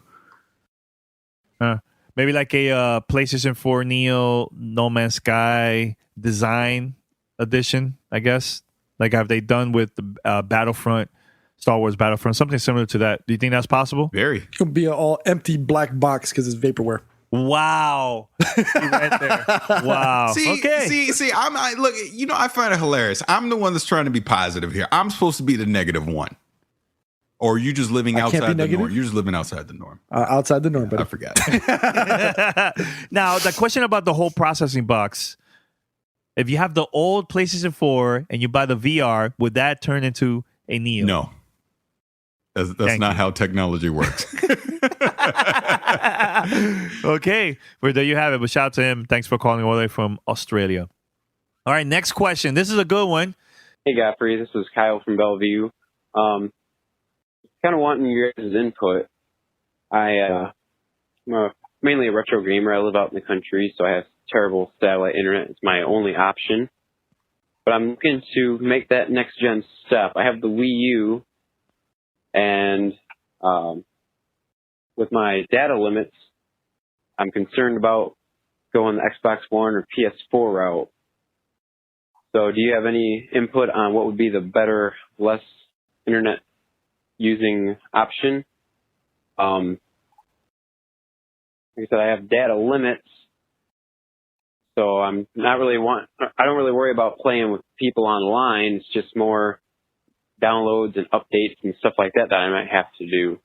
Maybe like a PlayStation 4 Neo No Man's Sky design edition, I guess. Like have they done with the Battlefront, Star Wars Battlefront, something similar to that. Do you think that's possible? Very. It could be an all empty black box because it's vaporware. Wow. Right there. Wow. See, look, I find it hilarious. I'm the one that's trying to be positive here. I'm supposed to be the negative one. Or are you just living outside the norm? You're just living outside the norm. Outside the norm, but I forgot. Now, the question about the whole processing box. If you have the old PlayStation 4 and you buy the VR, would that turn into a Neo? No. That's not how technology works. Okay. Well, there you have it. But shout out to him. Thanks for calling all the way from Australia. All right, next question. This is a good one. Hey, Godfrey. This is Kyle from Bellevue. Kind of wanting your guys' input. I'm mainly a retro gamer. I live out in the country, so I have terrible satellite internet. It's my only option. But I'm looking to make that next gen step. I have the Wii U, and with my data limits, I'm concerned about going the Xbox One or PS4 route. So do you have any input on what would be the better, less internet using option? Like I said, I have data limits, so I don't really worry about playing with people online. It's just more downloads and updates and stuff like that I might have to do.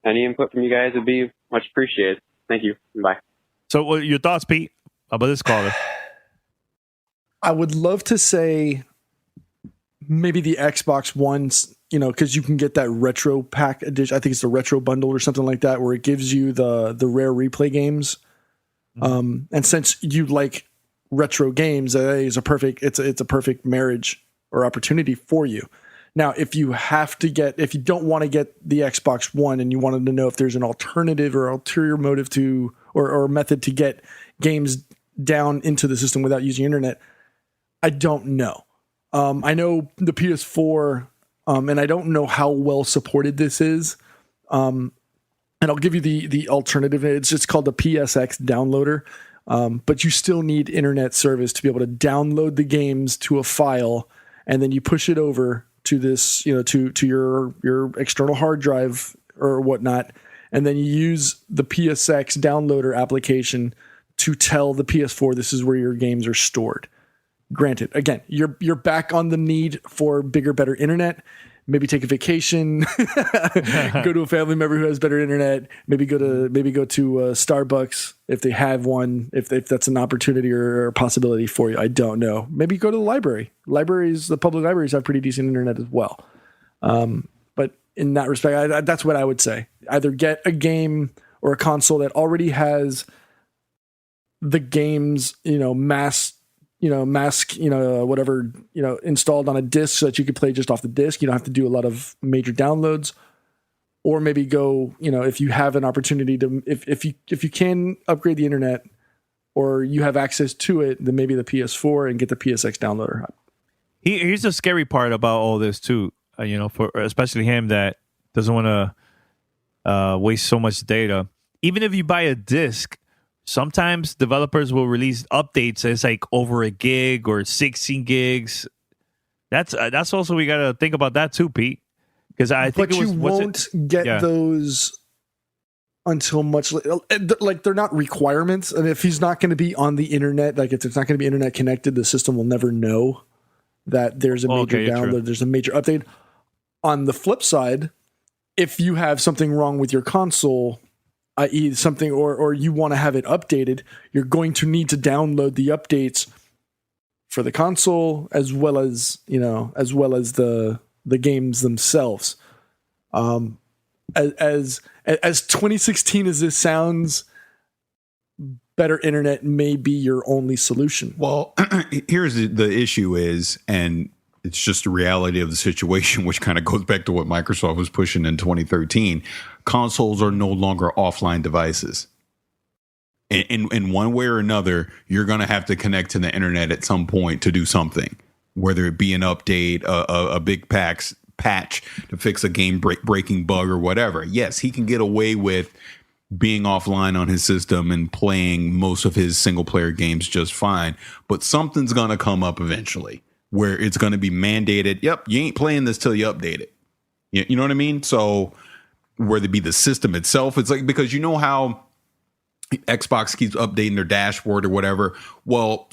Any input from you guys would be much appreciated. Thank you. Bye. So your thoughts, Pete, about this caller? I would love to say maybe the Xbox One's, because you can get that retro pack edition. I think it's the retro bundle or something like that, where it gives you the rare replay games. And since you like retro games, it's a perfect marriage or opportunity for you. Now, if you don't want to get the Xbox One and you wanted to know if there's an alternative or ulterior motive to or method to get games down into the system without using internet, I don't know. I know the PS4, and I don't know how well supported this is. And I'll give you the alternative. It's just called the PSX downloader. But you still need internet service to be able to download the games to a file, and then you push it over to this, to your external hard drive or whatnot, and then you use the PSX downloader application to tell the PS4 this is where your games are stored. Granted, again, you're back on the need for bigger, better internet. Maybe take a vacation, go to a family member who has better internet. Maybe go to Starbucks if they have one. If that's an opportunity or a possibility for you, I don't know. Maybe go to the library. The public libraries have pretty decent internet as well. But in that respect, that's what I would say. Either get a game or a console that already has the games, whatever, installed on a disc so that you could play just off the disc. You don't have to do a lot of major downloads. Or maybe go, if you have an opportunity to, if you can upgrade the internet, or you have access to it, then maybe the PS4 and get the PSX downloader. Here's the scary part about all this too. For especially him that doesn't want to waste so much data. Even if you buy a disc, sometimes developers will release updates. It's like over a gig or 16 gigs. That's also, we got to think about that too, Pete. Because I think you won't get those until much like they're not requirements. And if he's not going to be on the internet, like if it's not going to be internet connected, the system will never know that there's a major download, true. There's a major update. On the flip side, if you have something wrong with your console, i.e. something, or you want to have it updated, you're going to need to download the updates for the console as well as the games themselves. As 2016 as this sounds, better internet may be your only solution. Well, here's the issue is, and it's just the reality of the situation, which kind of goes back to what Microsoft was pushing in 2013. Consoles are no longer offline devices. In one way or another, you're going to have to connect to the internet at some point to do something, whether it be an update, a big patch to fix a game breaking bug or whatever. Yes, he can get away with being offline on his system and playing most of his single player games just fine. But something's going to come up eventually where it's going to be mandated. Yep, you ain't playing this till you update it. You know what I mean? So whether it be the system itself, it's like, because you know how Xbox keeps updating their dashboard or whatever. Well,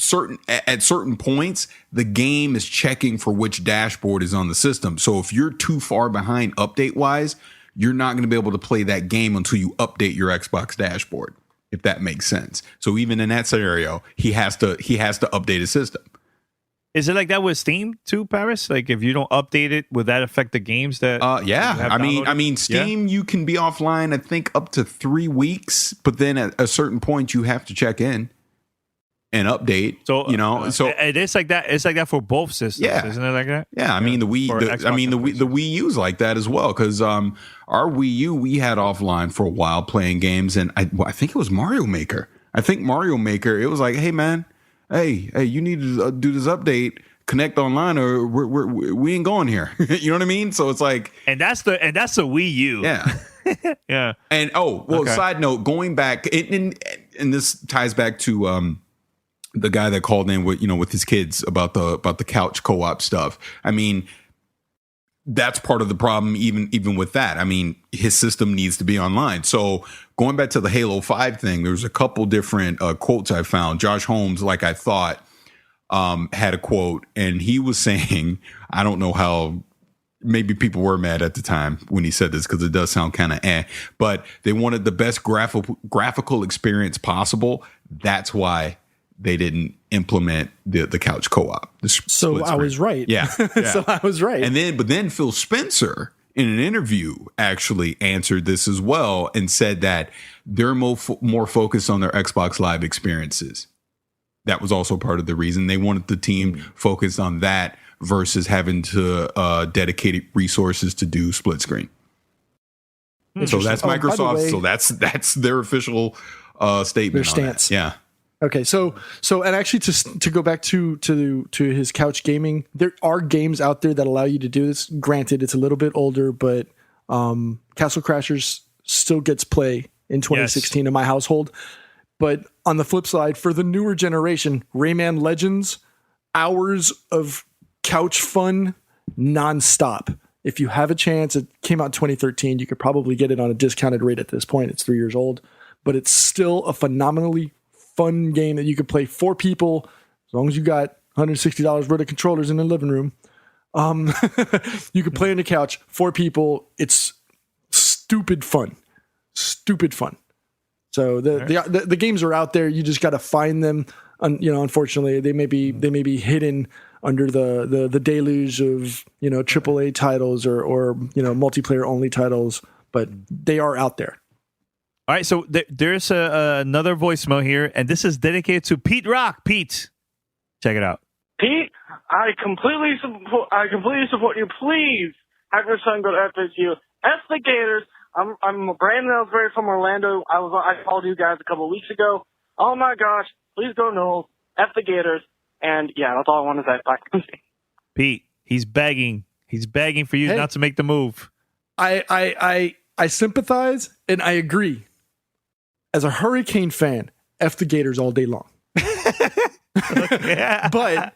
at certain points, the game is checking for which dashboard is on the system. So if you're too far behind update wise, you're not going to be able to play that game until you update your Xbox dashboard, if that makes sense. So even in that scenario, he has to update his system. Is it like that with Steam too, Paris? Like if you don't update it, would that affect the games that? Yeah. I mean, Steam, you can be offline, I think, up to 3 weeks, but then at a certain point, you have to check in and update. So it is like that. It's like that for both systems, isn't it? Like that? Yeah. I mean, the Wii U's like that as well, because our Wii U we had offline for a while playing games, and I think it was Mario Maker. It was like, hey man. Hey, you need to do this update, connect online, or we ain't going here. You know what I mean? So it's like, and that's the Wii U. Yeah, yeah. And side note, going back, and this ties back to the guy that called in with his kids about the couch co-op stuff. I mean, that's part of the problem. Even with that, I mean, his system needs to be online. So going back to the Halo 5 thing, there's a couple different quotes I found. Josh Holmes, like I thought, had a quote, and he was saying, I don't know how, maybe people were mad at the time when he said this because it does sound kind of but they wanted the best graphical experience possible. That's why they didn't implement the couch co-op. So I was right. Yeah. So I was right. But then Phil Spencer in an interview actually answered this as well and said that they're more focused on their Xbox Live experiences. That was also part of the reason they wanted the team focused on that versus having to dedicate resources to do split screen. So that's Microsoft. So that's their official statement. Their stance. Yeah. Okay, so and actually to go back to his couch gaming, there are games out there that allow you to do this. Granted, it's a little bit older, but Castle Crashers still gets play in 2016 in my household. But on the flip side, for the newer generation, Rayman Legends, hours of couch fun nonstop. If you have a chance, it came out in 2013. You could probably get it on a discounted rate at this point. It's 3 years old, but it's still a phenomenally fun game that you could play 4 people as long as you got $160 worth of controllers in the living room. You could play on the couch, 4 people. It's stupid fun. So the games are out there. You just got to find them. Unfortunately, they may be hidden under the deluge of AAA titles or multiplayer only titles, but they are out there. All right, so there's another voicemail here, and this is dedicated to Pete Rock. Pete, check it out. Pete, I completely support you. Please have your son go to FSU. F the Gators. I'm Brandon Ellsbury from Orlando. I called you guys a couple of weeks ago. Oh my gosh, Please go Noles. F the Gators. And yeah, that's all I want to say. Bye. Pete, he's begging. He's begging for you not to make the move. I sympathize and I agree. As a Hurricane fan, F the Gators all day long. But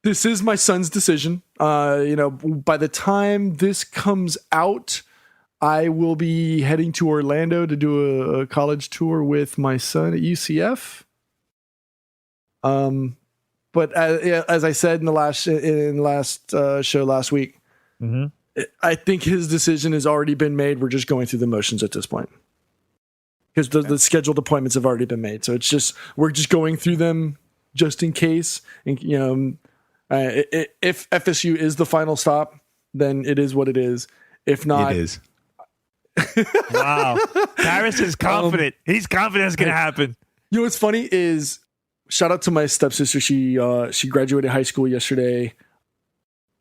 this is my son's decision. By the time this comes out, I will be heading to Orlando to do a college tour with my son at UCF. But as I said in the last show last week, I think his decision has already been made. We're just going through the motions at this point because the scheduled appointments have already been made. So it's just we're just going through them just in case. And if FSU is the final stop, then it is what it is. If not, it is. Wow, Paris is confident. He's confident it's going to happen. You know what's funny is shout out to my stepsister. She graduated high school yesterday.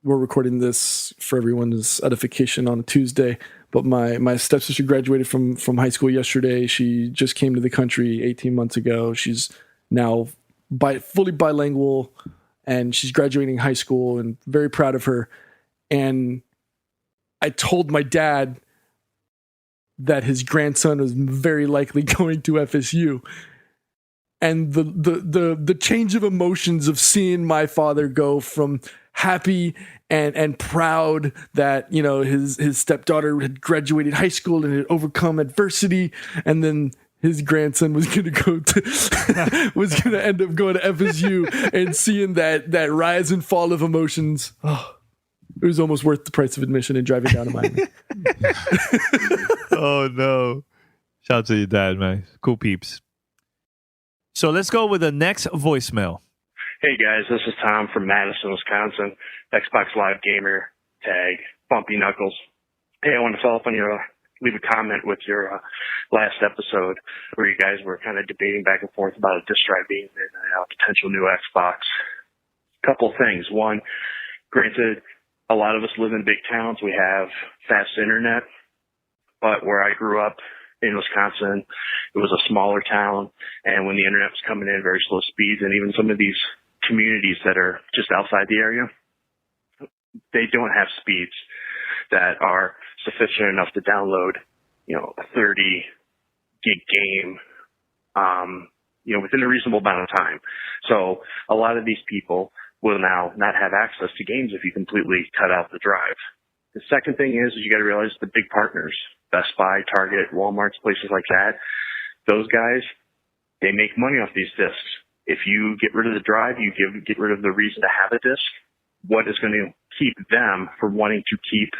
We're recording this for everyone's edification on a Tuesday, but my stepsister graduated from high school yesterday. She just came to the country 18 months ago. She's now fully bilingual, and she's graduating high school, and very proud of her. And I told my dad that his grandson was very likely going to FSU. And the change of emotions of seeing my father go from happy and proud that, his stepdaughter had graduated high school and had overcome adversity, and then his grandson was going to end up going to FSU, and seeing that rise and fall of emotions. Oh, it was almost worth the price of admission and driving down to Miami. Oh no! Shout out to your dad, man. Cool peeps. So let's go with the next voicemail. Hey guys, this is Tom from Madison, Wisconsin. Xbox Live Gamer tag, Bumpy Knuckles. Hey, I want to follow up on your leave a comment with your last episode where you guys were kind of debating back and forth about a disk drive being in a potential new Xbox. Couple things. One, granted, a lot of us live in big towns. We have fast internet, but where I grew up in Wisconsin, it was a smaller town, and when the internet was coming in very slow speeds, and even some of these communities that are just outside the area, they don't have speeds that are sufficient enough to download, a 30 gig game, within a reasonable amount of time. So a lot of these people will now not have access to games if you completely cut out the drive. The second thing is you got to realize the big partners, Best Buy, Target, Walmart, places like that, those guys, they make money off these discs. If you get rid of the drive, you get rid of the reason to have a disc. What is going to keep them from wanting to keep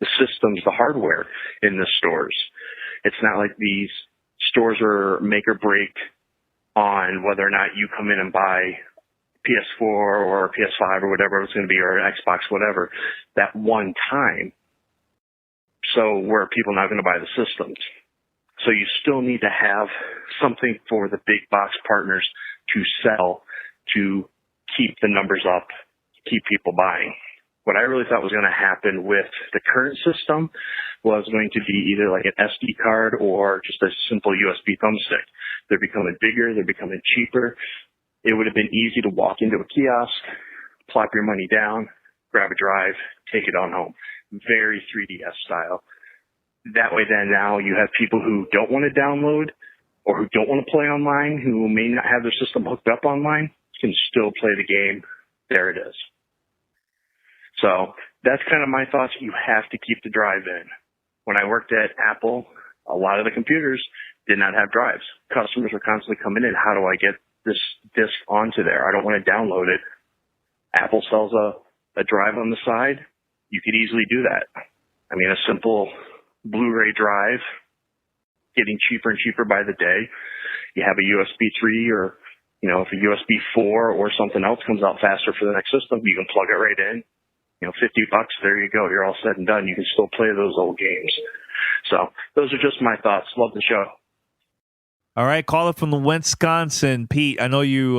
the systems, the hardware in the stores? It's not like these stores are make or break on whether or not you come in and buy PS4 or PS5 or whatever it's going to be, or Xbox, whatever, that one time. So where are people not going to buy the systems? So you still need to have something for the big box partners to sell to keep the numbers up, keep people buying. What I really thought was going to happen with the current system was going to be either like an SD card or just a simple USB thumbstick. They're becoming bigger. They're becoming cheaper. It would have been easy to walk into a kiosk, plop your money down, grab a drive, take it on home. Very 3DS style. That way then now you have people who don't want to download or who don't want to play online, who may not have their system hooked up online, can still play the game. There it is. So that's kind of my thoughts. You have to keep the drive in. When I worked at Apple, a lot of the computers did not have drives. Customers were constantly coming in. How do I get this disc onto there? I don't want to download it. Apple sells a drive on the side. You could easily do that. I mean, a simple Blu-ray drive, getting cheaper and cheaper by the day. You have a USB 3 or, if a USB 4 or something else comes out faster for the next system, you can plug it right in. $50, there you go. You're all said and done. You can still play those old games. So those are just my thoughts. Love the show. All right, caller from Wisconsin, Pete. I know you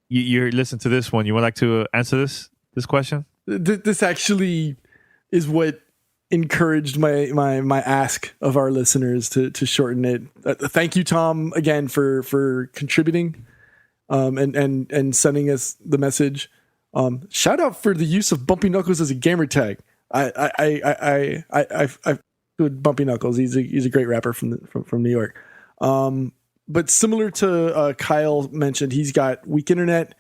listen to this one. You would like to answer this question? This actually is what encouraged my ask of our listeners to shorten it. Thank you, Tom, again for contributing and sending us the message. Shout out for the use of Bumpy Knuckles as a gamer tag. I good Bumpy Knuckles. He's a great rapper from New York. But similar to Kyle mentioned, he's got weak internet.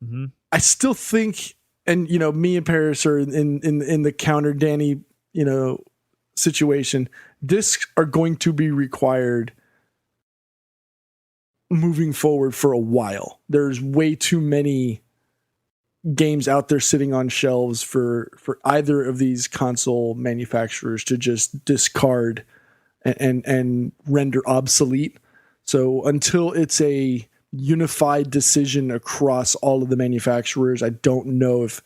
Mm-hmm. I still think, and me and Paris are in the counter Danny, situation. Discs are going to be required moving forward for a while. There's way too many games out there sitting on shelves for either of these console manufacturers to just discard and render obsolete. So until it's a unified decision across all of the manufacturers, I don't know if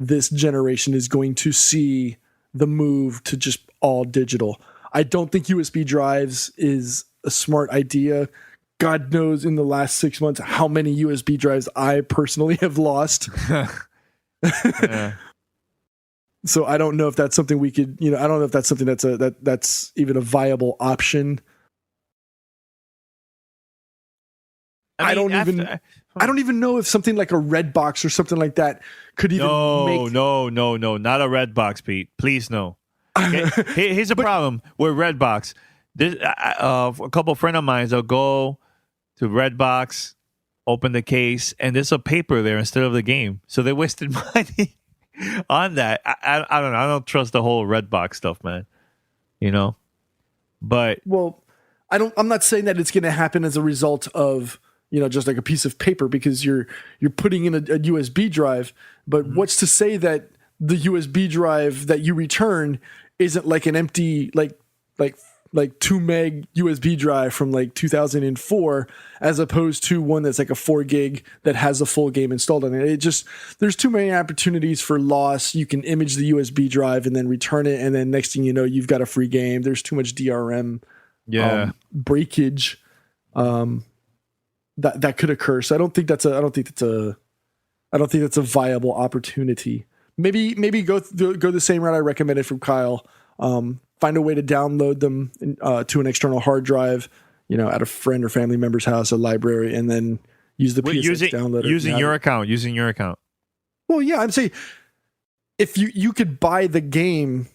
this generation is going to see the move to just all digital. I don't think USB drives is a smart idea. God knows in the last 6 months how many USB drives I personally have lost. Yeah. So I don't know if that's something we could, I don't know if that's something that's even a viable option. I don't even know if something like a Redbox or something like that could even make. No, not a Redbox, Pete. Please no. Okay? Here's a problem with Redbox. This, a couple of friends of mine, they'll go to Redbox, open the case, and there's a paper there instead of the game. So they wasted money on that. I don't know. I don't trust the whole Redbox stuff, man. But I'm not saying that it's going to happen as a result of just like a piece of paper, because you're putting in a USB drive. But what's to say that the USB drive that you return isn't like an empty like 2 meg USB drive from like 2004, as opposed to one that's like a 4 gig that has a full game installed on it. There's too many opportunities for loss. You can image the USB drive and then return it, and then next thing you know, you've got a free game. There's too much DRM breakage that could occur. So I don't think that's a viable opportunity. Maybe go the same route I recommended from Kyle. Find a way to download them to an external hard drive, at a friend or family member's house, a library, and then use the PSX downloader. Using your account. Well, yeah, I'm saying if you could buy the game,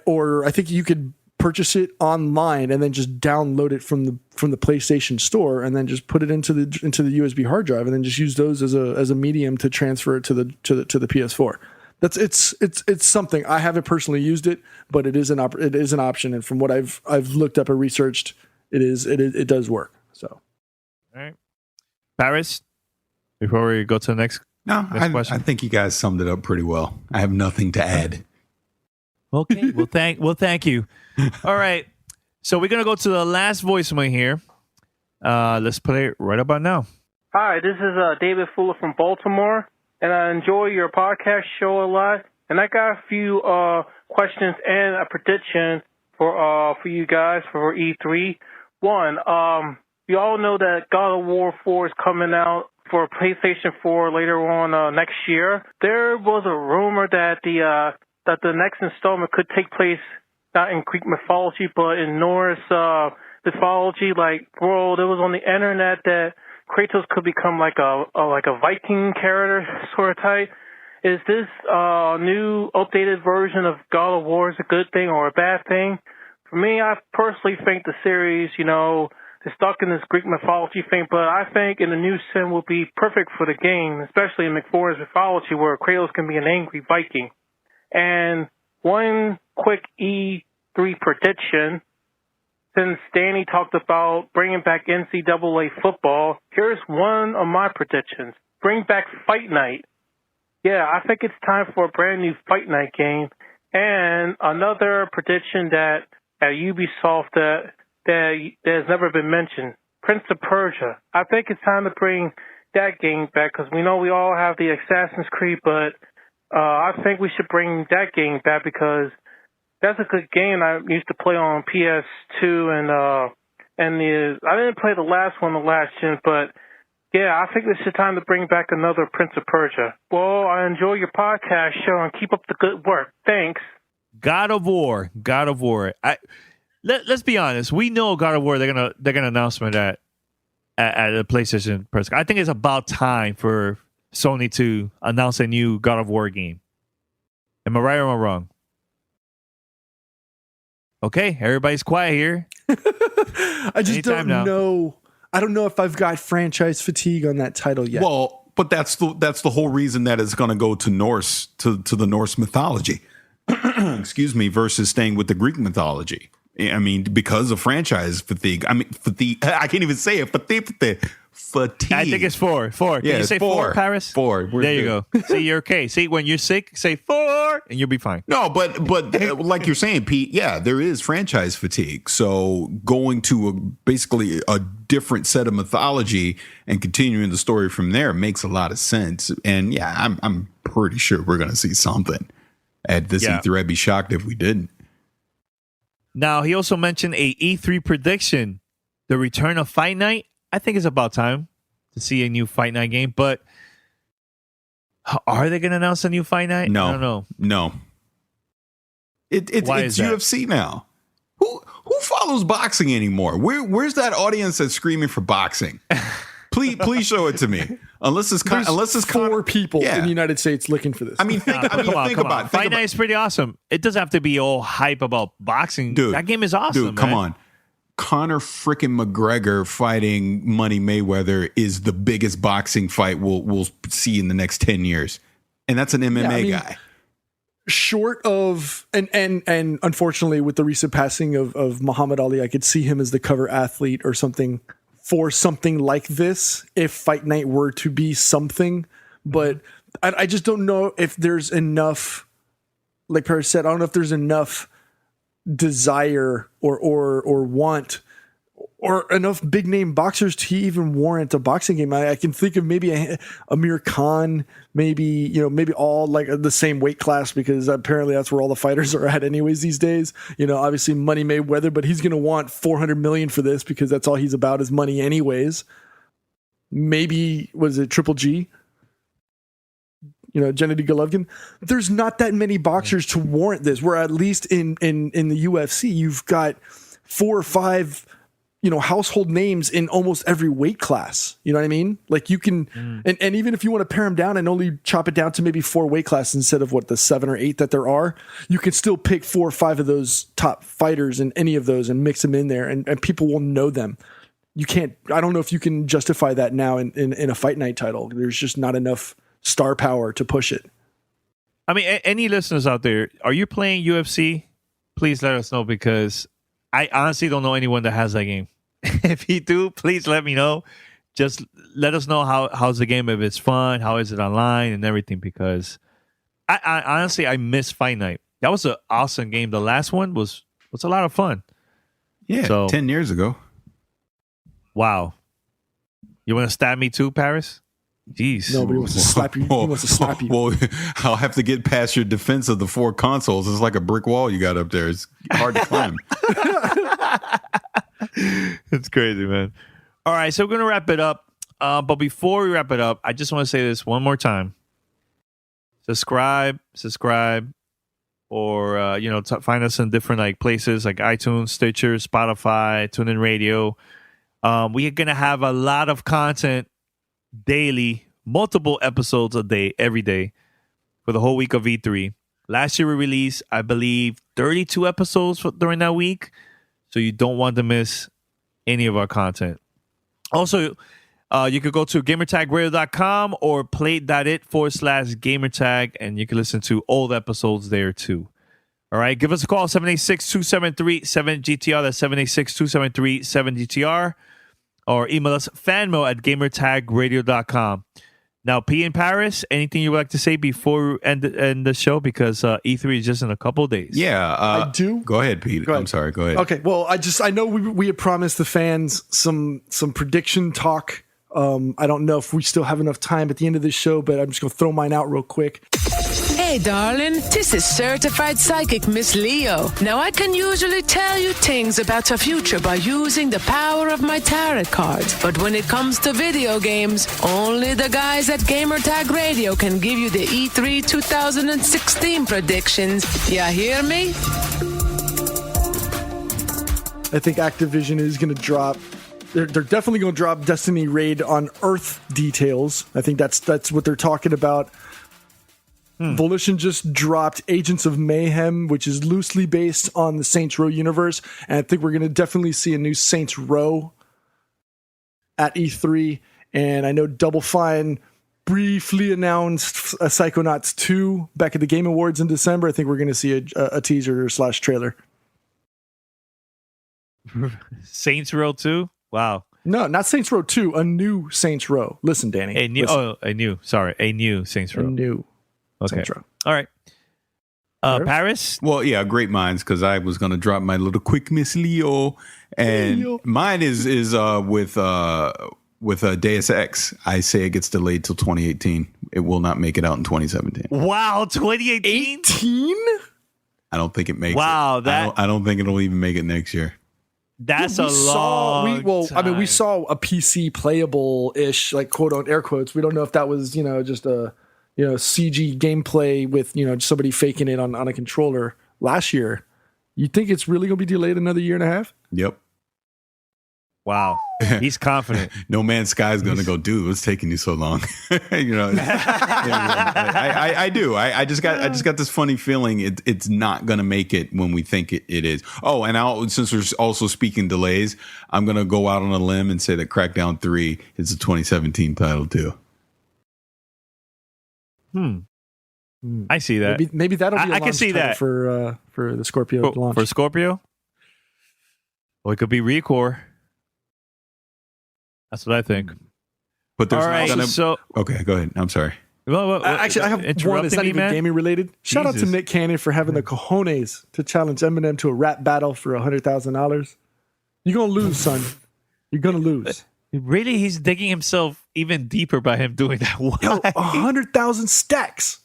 or I think you could purchase it online and then just download it from the PlayStation Store, and then just put it into the USB hard drive, and then just use those as a medium to transfer it to the PS4. It's something. I haven't personally used it, but it is an option, and from what I've looked up and researched, it does work. So, all right, Paris. Before we go to the next question, I think you guys summed it up pretty well. I have nothing to add. Okay, well, thank you. All right, so we're gonna go to the last voicemail here. Let's play it right about now. Hi, this is David Fuller from Baltimore. And I enjoy your podcast show a lot. And I got a few questions and a prediction for you guys for E3. One, you all know that God of War 4 is coming out for PlayStation 4 later on next year. There was a rumor that the next installment could take place not in Greek mythology, but in Norse mythology. Like, bro, there was on the internet that Kratos could become like a Viking character sort of type. Is this new updated version of God of War a good thing or a bad thing? For me, I personally think the series, is stuck in this Greek mythology thing, but I think in the new sim will be perfect for the game, especially in McFor's mythology, where Kratos can be an angry Viking. And one quick E3 prediction. Since Danny talked about bringing back NCAA football, here's one of my predictions. Bring back Fight Night. Yeah, I think it's time for a brand new Fight Night game. And another prediction that at Ubisoft that has never been mentioned, Prince of Persia. I think it's time to bring that game back, because we know we all have the Assassin's Creed, but I think we should bring that game back, because that's a good game I used to play on PS2, and I didn't play the last one, the last gen, but yeah, I think it's time to bring back another Prince of Persia. Well, I enjoy your podcast show, and keep up the good work. Thanks. God of War. Let's be honest. We know God of War. They're gonna announce it at a PlayStation press. I think it's about time for Sony to announce a new God of War game. Am I right or am I wrong? Okay, everybody's quiet here. I just don't know. I don't know if I've got franchise fatigue on that title yet. Well, but that's the whole reason that it's going to go to Norse to the Norse mythology. Excuse me, versus staying with the Greek mythology. I mean, because of franchise fatigue. I mean, fatigue. I can't even say it. Fatigue. I think it's 4. Can you say 4, Paris? 4. There you go. See, you're okay. See, when you're sick, say 4, and you'll be fine. No, but like you're saying, Pete, yeah, there is franchise fatigue. So going to basically a different set of mythology and continuing the story from there makes a lot of sense. And yeah, I'm pretty sure we're going to see something at this E3. I'd be shocked if we didn't. Now, he also mentioned a E3 prediction, the return of Fight Night. I think it's about time to see a new Fight Night game, but are they going to announce a new Fight Night? No. I don't know. No. It's UFC now. Who follows boxing anymore? Where's that audience that's screaming for boxing? Please show it to me. Unless it's 4 people in the United States looking for this. I mean, think about it. Fight Night is pretty awesome. It doesn't have to be all hype about boxing. Dude, that game is awesome. Dude, come on. Conor freaking McGregor fighting Money Mayweather is the biggest boxing fight we'll see in the next 10 years. And that's an MMA guy. Short of and unfortunately with the recent passing of Muhammad Ali, I could see him as the cover athlete or something for something like this if Fight Night were to be something. But I just don't know if there's enough, like Paris said, I don't know if there's enough desire or want or enough big name boxers to even warrant a boxing game. I can think of maybe Amir Khan, maybe all like the same weight class, because apparently that's where all the fighters are at anyways these days. Obviously Money Mayweather, but he's going to want $400 million for this because that's all he's about is money anyways. Maybe, was it Triple G? Gennady Golovkin. There's not that many boxers to warrant this. Where at least in the UFC, you've got 4 or 5, household names in almost every weight class. You know what I mean? Like you can, and even if you want to pare them down and only chop it down to maybe 4 weight classes instead of the 7 or 8 that there are, you can still pick 4 or 5 of those top fighters in any of those and mix them in there, and people will know them. You can't. I don't know if you can justify that now in a Fight Night title. There's just not enough star power to push it. I mean, any listeners out there, are you playing UFC? Please let us know, because I honestly don't know anyone that has that game. If you do, please let me know. Just let us know how's the game, if it's fun, how is it online and everything, because I honestly, I miss Fight Night. That was an awesome game. The last one was a lot of fun. Yeah, so, 10 years ago. Wow. You want to stab me too, Paris? Jeez. Nobody wants to slap you. He wants to slap you. Well, I'll have to get past your defense of the 4 consoles. It's like a brick wall you got up there. It's hard to climb. It's crazy, man. All right, so we're going to wrap it up. But before we wrap it up, I just want to say this one more time. Subscribe, or find us in different places like iTunes, Stitcher, Spotify, TuneIn Radio. We are going to have a lot of content daily, multiple episodes a day, every day, for the whole week of E3. Last year we released, I believe, 32 episodes during that week, so you don't want to miss any of our content. Also, you could go to gamertagradio.com or play.it/gamertag, and you can listen to old episodes there too. All right, give us a call, 786-273-7GTR. That's 786-273-7GTR. Or email us, fanmail@gamertagradio.com. Now, P in Paris, anything you would like to say before we end the show? Because E3 is just in a couple of days. Yeah. I do. Go ahead, Pete. I'm sorry. Go ahead. Okay. Well, I know we had promised the fans some prediction talk. I don't know if we still have enough time at the end of this show, but I'm just going to throw mine out real quick. Hey, Hey, darling, this is certified psychic Miss Leo. Now, I can usually tell you things about the future by using the power of my tarot cards. But when it comes to video games, only the guys at Gamertag Radio can give you the E3 2016 predictions. Ya hear me? I think Activision is going to drop. They're definitely going to drop Destiny Raid on Earth details. I think that's what they're talking about. Volition just dropped Agents of Mayhem, which is loosely based on the Saints Row universe, and I think we're going to definitely see a new Saints Row at E3. And I know Double Fine briefly announced Psychonauts 2 back at the Game Awards in December. I think we're going to see a teaser / trailer. Saints Row 2? Wow. No, not Saints Row 2, a new Saints Row. Listen, Danny. A new Saints Row. A new Okay. Saints Row. All right. Paris? Well, yeah, great minds, because I was going to drop my little quick Miss Leo. And mine is with Deus Ex. I say it gets delayed till 2018. It will not make it out in 2017. Wow, 2018? 18? I don't think it makes it. Wow, I don't think it'll even make it next year. That's a long time. I mean, we saw a PC playable-ish, like quote on air quotes. We don't know if that was, just a CG gameplay with, somebody faking it on a controller last year. You think it's really going to be delayed another year and a half? Yep. Wow. He's confident. No Man's Sky is going to go, dude, what's taking you so long? I do. I just got this funny feeling it's not going to make it when we think it is. Oh, and since we're also speaking delays, I'm going to go out on a limb and say that Crackdown 3 is a 2017 title too. I see that. Maybe that'll be a I can launch see title that for the Scorpio launch. For Scorpio? Well, it could be Recore. That's what I think. But there's all right, okay, go ahead. I'm sorry. Actually, I have one that's not even gaming related. Shout out to Nick Cannon for having the cojones to challenge Eminem to a rap battle for $100,000. You're gonna lose, son. You're gonna lose. Really, he's digging himself even deeper by him doing that. Why? 100,000 stacks.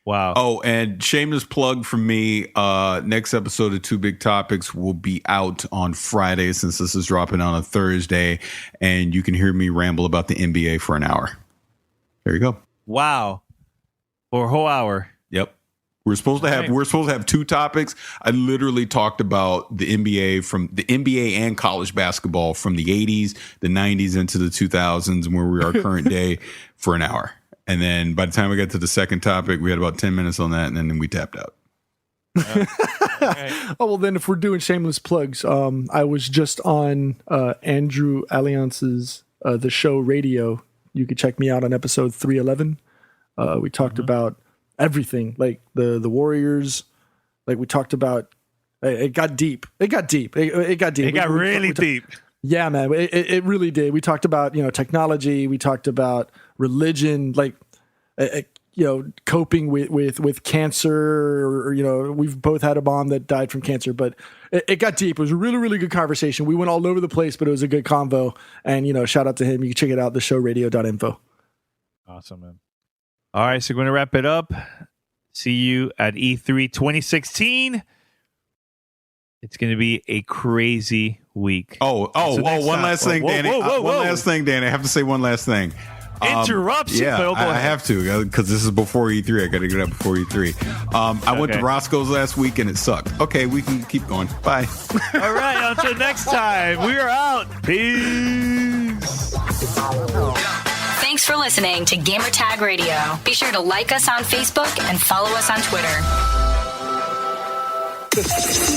Wow. Oh, and shameless plug from me. Next episode of Two Big Topics will be out on Friday, since this is dropping on a Thursday, and you can hear me ramble about the NBA for an hour. There you go. Wow. For a whole hour. Yep. We're supposed to have two topics. I literally talked about the NBA and college basketball from the 80s, the 90s into the 2000s, and where we are current day for an hour. And then by the time we got to the second topic, we had about 10 minutes on that, and then we tapped out. Oh, well, then if we're doing shameless plugs, I was just on Andrew Alliance's The Show Radio. You could check me out on episode 311. We talked about everything, like the Warriors. Like we talked about, it got deep. It got deep. It got deep. It got really deep. Yeah, man, it really did. We talked about technology. We talked about religion, like coping with cancer. Or, we've both had a mom that died from cancer, but it got deep. It was a really, really good conversation. We went all over the place, but it was a good convo. And shout out to him. You can check it out, theshowradio.info. Awesome, man. All right, so we're going to wrap it up. See you at E3 2016. It's going to be a crazy week. One last thing, Danny. One last thing, Danny. I have to say one last thing. Interruption. Yeah, I have to, because this is before E3. I got to get up before E3. I went to Roscoe's last week and it sucked. Okay, we can keep going. Bye. All right, until next time, we are out. Peace. Thanks for listening to Gamertag Radio. Be sure to like us on Facebook and follow us on Twitter.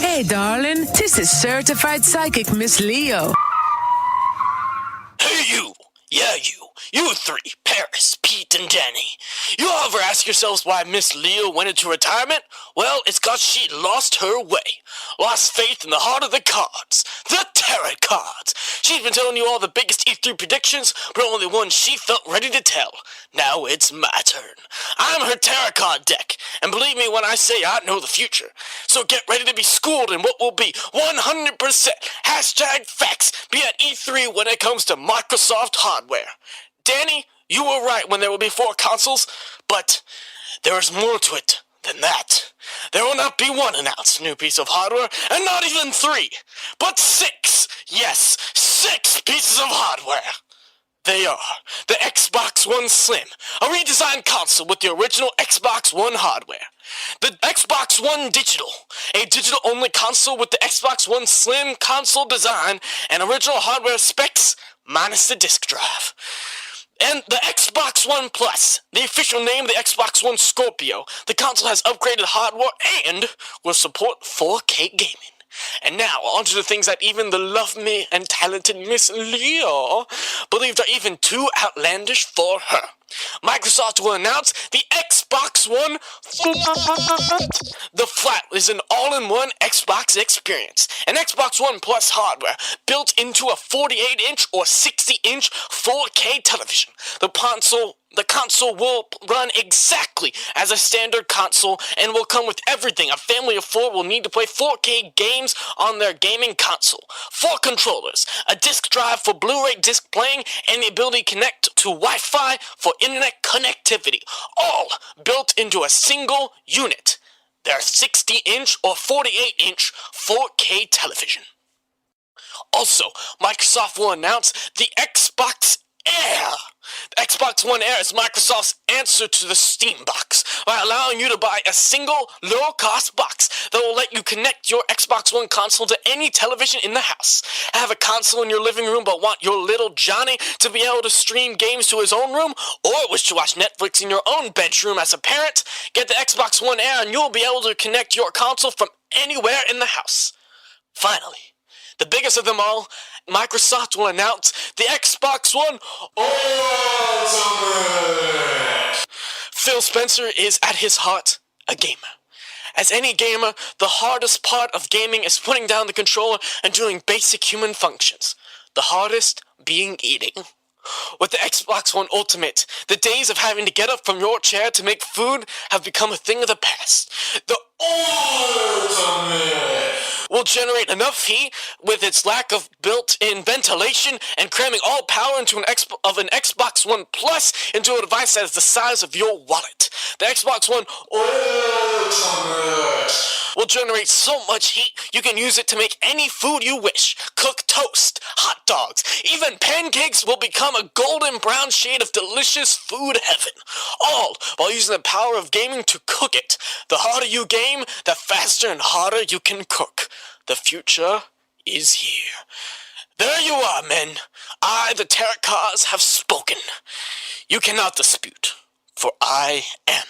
Hey, darling, this is certified psychic Miss Leo. Hey, you. Yeah, you. You three, Paris, Pete, and Danny. You all ever ask yourselves why Miss Leo went into retirement? Well, it's 'cause she lost her way. Lost faith in the heart of the cards. The tarot cards. She's been telling you all the biggest E3 predictions, but only one she felt ready to tell. Now it's my turn. I'm her tarot card deck, and believe me when I say I know the future. So get ready to be schooled in what will be 100% #facts be at E3 when it comes to Microsoft hardware. Danny, you were right when there will be 4 consoles, but there is more to it than that. There will not be one announced new piece of hardware, and not even 3, but 6. Yes, 6 pieces of hardware. They are the Xbox One Slim, a redesigned console with the original Xbox One hardware. The Xbox One Digital, a digital-only console with the Xbox One Slim console design and original hardware specs, minus the disk drive. And the Xbox One Plus, the official name of the Xbox One Scorpio. The console has upgraded hardware and will support 4K gaming. And now, on to the things that even the lovely and talented Miss Leo believed are even too outlandish for her. Microsoft will announce the Xbox One Flat. The Flat is an all-in-one Xbox experience. An Xbox One Plus hardware built into a 48-inch or 60-inch 4K television. The console will run exactly as a standard console and will come with everything a family of 4 will need to play 4K games on their gaming console. 4 controllers, a disc drive for Blu-ray disc playing, and the ability to connect to Wi-Fi for internet connectivity, all built into a single unit. Their 60-inch or 48-inch 4K television. Also, Microsoft will announce the Xbox Air. The Xbox One Air is Microsoft's answer to the Steam box by allowing you to buy a single low-cost box that will let you connect your Xbox One console to any television in the house. Have a console in your living room but want your little Johnny to be able to stream games to his own room, or wish to watch Netflix in your own bedroom as a parent? Get the Xbox One Air and you'll be able to connect your console from anywhere in the house. Finally, the biggest of them all, Microsoft will announce the Xbox One Ultimate. Phil Spencer is at his heart a gamer. As any gamer, the hardest part of gaming is putting down the controller and doing basic human functions. The hardest being eating. With the Xbox One Ultimate, the days of having to get up from your chair to make food have become a thing of the past. The Ultimate will generate enough heat with its lack of built-in ventilation and cramming all power into an Xbox One Plus into a device that is the size of your wallet. The Xbox One Ultimate will generate so much heat you can use it to make any food you wish. Cook toast, hot dogs, even pancakes will become a golden brown shade of delicious food heaven. All while using the power of gaming to cook it. The harder you game, the faster and harder you can cook. The future is here. There you are, men. I, the Tarot cards, have spoken. You cannot dispute, for I am